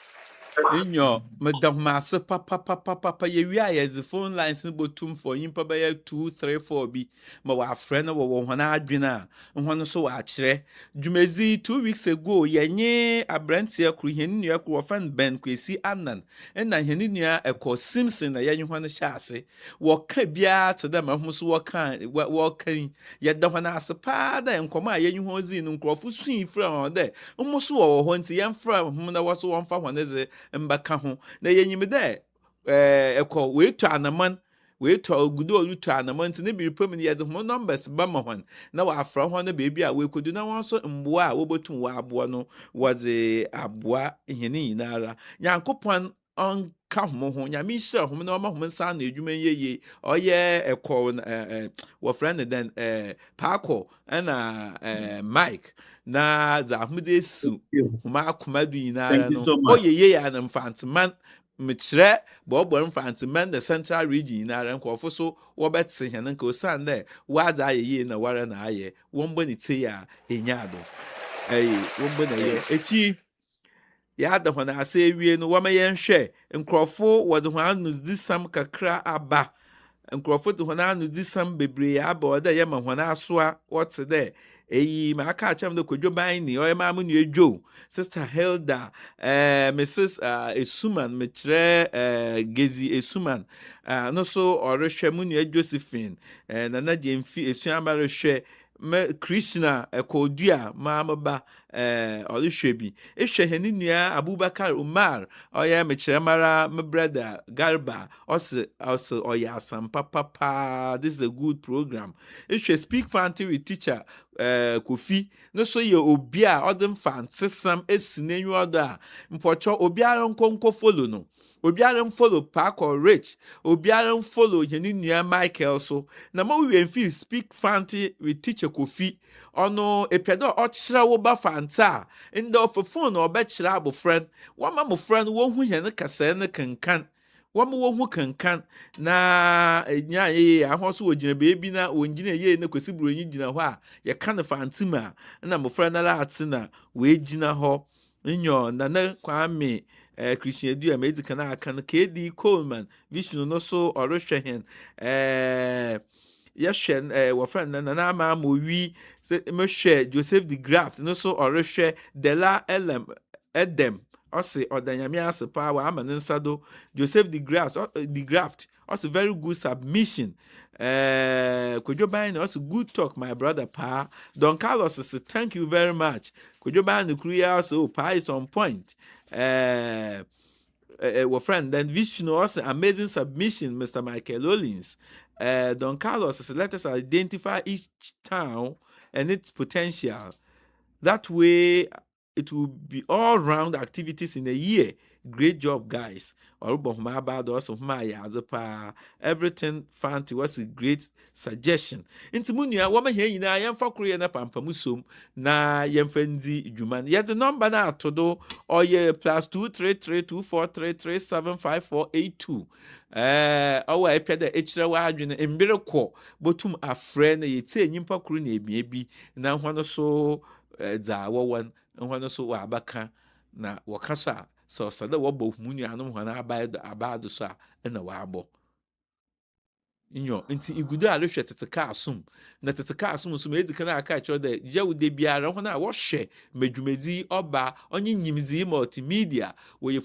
Inyo medamase papa ye wi ayeze phone lines no botum for yimpa ba 2 3 4 bi ma wa frɛ no wo hona adwena hon so wa kyerɛ dwumezi 2 weeks ago yenye abrantie kru heninua kru ofan Ben Kwesi Anan na heninua ekɔ Simpson na yenye hon hyɛ ase wo ka bia to da ma ho so wo kan ye da hona ase pa da nkɔma a yenye hon zi no nkrɔfo sui fra hon da mo so wo hɔ nti yɛmfra hom na wo so wɔmfa hon ze mbaka ho na yenyim de ekɔ wetu anaman wetu ogudo olutu anaman nti ne bi repom ne yede ho numbers ba ma hon na wa afra ho na beebi a wekodu na won so mboa a wobotum wa aboa no wode aboa hene nyinara yankopon on ka ho nyame hyira ho na ma ho nsa na edwuma yeye oye ekɔ wo friend den paako na Mike na za ahmede su huma akomadu nyinara Thank you no so much. oyeye ya na mfanteman mekyerɛ bɔbɔ mfanteman the Central Region nyinara nkɔfo so wɔbɛtse hɛn nka osan dɛ wada ayeye na wara na ayɛ wɔmbɔ ne tse ya enyado wɔmbɔ na yɛ echi ya da hɔ na ase wie no wɔma yɛn hwɛ nkrɔfo wɔde ho anu di sam kakra aba nkrɔfo de ho anu di sam bebree aba ɔda yɛ ma ho na asoa wɔte dɛ eyi ma aka achem de kodwo ban ni oye ma mu nu edwo sister Hilda Mrs Esuman metre Gezi Esuman no so orehwe mu nu Josephine nana Jemfi Esuama rehwe me Krishna Kodua mamaba orehwe bi ehwe heni nua Abubakar Umar oye metre mara me brother Garba also oye asam papa. This is a good program. Ehwe speak fancy with teacher Kofi no so ye obi a odem fantesam esinenyu odo a mpocho obiara nkonko follow no obiara follow Paco Rich obiara follow yeni nua Michael so na ma we feel speak fancy with teacher Kofi ono epedo ochira wo ba fanta in the phone or obechira abo friend one ma mo friend wo hu hene kasa ne kankan wo hu kankan na nya ye ahoso wogina beebi na wongina ye na kwesi buronyi gina ho a ye ka ne fantima na mofra na lat na we gina ho nyo na kwame Christian Edu America na aka na KD Coleman vision no so orehwe hen yehwe wo friend na ama mowi me hwe Joseph the Graft no so orehwe Dela Edem also Odanyami Asepa wa amansado Joseph the Graft also very good submission Kojo Bani also good talk my brother Pa Don Carlos says thank you very much Kojo Bani Kuya also Pa is on point our friend then Vishnu also amazing submission Mr. Michael Rollins Don Carlos says let us identify each town and its potential that way it will be all round activities in a year. Great job, guys. Everything fancy was a great suggestion. Into Munia, woman here in I am for Korean pampamusum na yemfendi juman. Yet the number now to do or ye +23324337548 our epeda echira wa adwene mbere kɔ botum afrɛ na yɛtie nyimpa kru na ebiebi na hwan so dza wɔwɔn hwan so wa abaka na wɔka so a sɛ wɔbɔ humunu anom hwan abado so a na wɔabɔ nyo nti igudo a rehwɛ teteka asom na teteka asom so medi kana aka kyerɛ dɛ yawo de biara hwan a wɔhwɛ medwumedi ɔba onye nyimzi multimedia wɔyɛ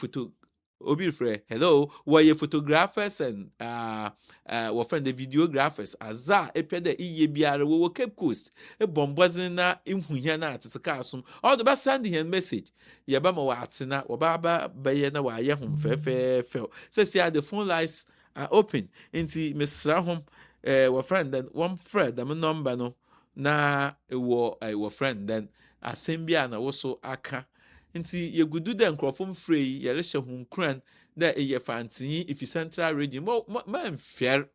obi frɛ hello wɔyɛ photographers and wɔ friend the videographers aza epɛ dɛ iye biara wɔ Cape Coast e bombazin na ihu hia na atete ka asom all the best send him message yɛba ma wɔ atena wɔba ba bɛyɛ na wɔayɛ hom fɛfɛɛfɛ sɛ the phone lines are open nti mesra hom wɔ friend then one friend them number no na wɔ friend then asɛm bia na wo so aka nti yegudu dɛ nkrɔfo mfrɛ yi yɛrehyɛ ho nkran dɛ ɛyɛ fantinyi ifi Central Region ma mfɛr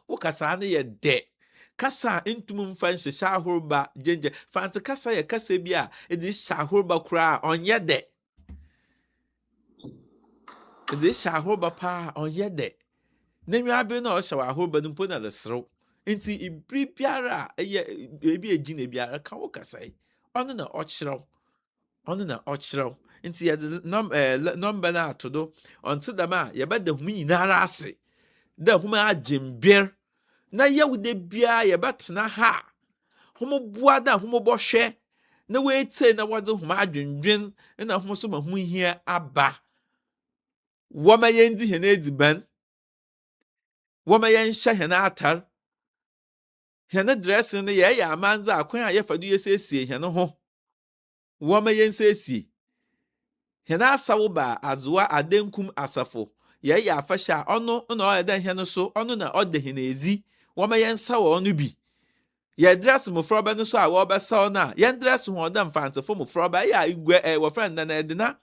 wo kasa ne yɛ dɛ kasa ntum mfa nhyehyɛ ahoroba gyenje fanti kasa yɛ kasa bi a ɛde hyɛ ahoroba koraa ɔnyɛ dɛ ɛde hyɛ ahoroba pa ɔnyɛ dɛ na nwaabere na ɔhyɛ ahoroba no mpo na leserew nti ibiri biara ɛyɛ ebi egyina biara ka wo kasa yi ɔno na ɔkyerɛw nti yɛde number na atodo ɔnte dam a yɛbɛda hu nyinara ase da hu agyember na yɛwude bia yɛbɛtena ha hu boa da hu bɔhwɛ na weete na wɔde hu adwendwen na hu so ma hu hia aba wɔma yɛndi hene ediban wɔma yɛnhyɛ hene atar hene dressing no yɛyɛ amanza akwan a yɛfa do yɛsiesie hene ho wɔma yɛnsiesie hene asawo ba azoa adenkum asafo yɛyɛ afahya ɔno na ɔyɛ da hene so ɔno na ɔde hene ezi wɔma yɛnsa wɔ ɔno bi yɛ dress mofroba no so a wɔbɛsaw na yɛn dress ho ɔda mfantefo mofroba yɛ igwe wɔ friend na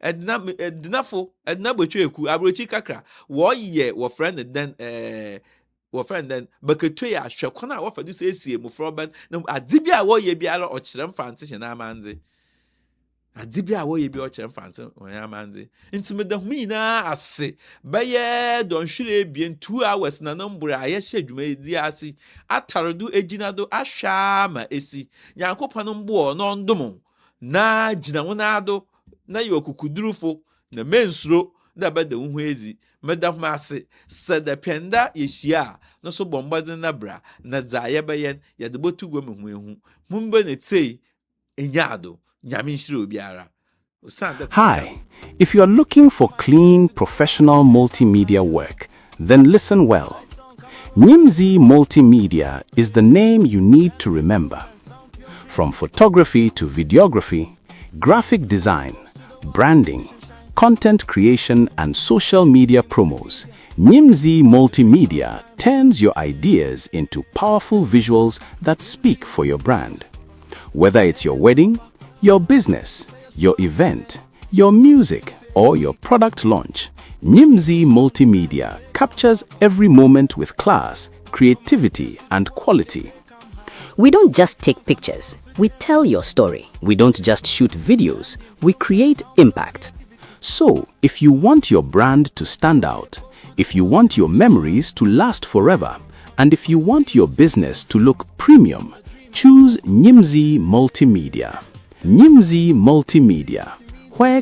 edinafo botweku abrochi kakra wɔyɛ wɔ friend den wɔ friend den baketo yɛ ahwɛ kwana a wɔfa do siesie mofroba na ade bi a wɔyɛ biara ɔkyerɛ mfante hye na amanze ade bi a wɔyɛ bi ɔkyerɛ mfante wɔyɛ amanze nti meda hu nyinaa ase bɛyɛ dɔnhwere ebien 2 hours na nambura a yɛhyɛ dwuma di ase atarodo egyina do ahwa ma esi yankopɔn mbo no ndom na gyina wona ado na yɛ okukudurufo na mensuro da bɛda hu ezi meda hu ase sɛ da penda yɛhyia no so bombadin na bra na dza yɛbɛyɛ yɛde botu gwa mehu ehu mumbe ne tei enyado. Hi, if you are looking for clean, professional multimedia work, then listen well. Nyimzi Multimedia is the name you need to remember. From photography to videography, graphic design, branding, content creation, and social media promos, Nyimzi Multimedia turns your ideas into powerful visuals that speak for your brand. Whether it's your wedding, your business, your event, your music, or your product launch, Nyimzi Multimedia captures every moment with class, creativity, and quality. We don't just take pictures, we tell your story. We don't just shoot videos, we create impact. So, if you want your brand to stand out, if you want your memories to last forever, and if you want your business to look premium, choose Nyimzi Multimedia. Nyimzi Multimedia, where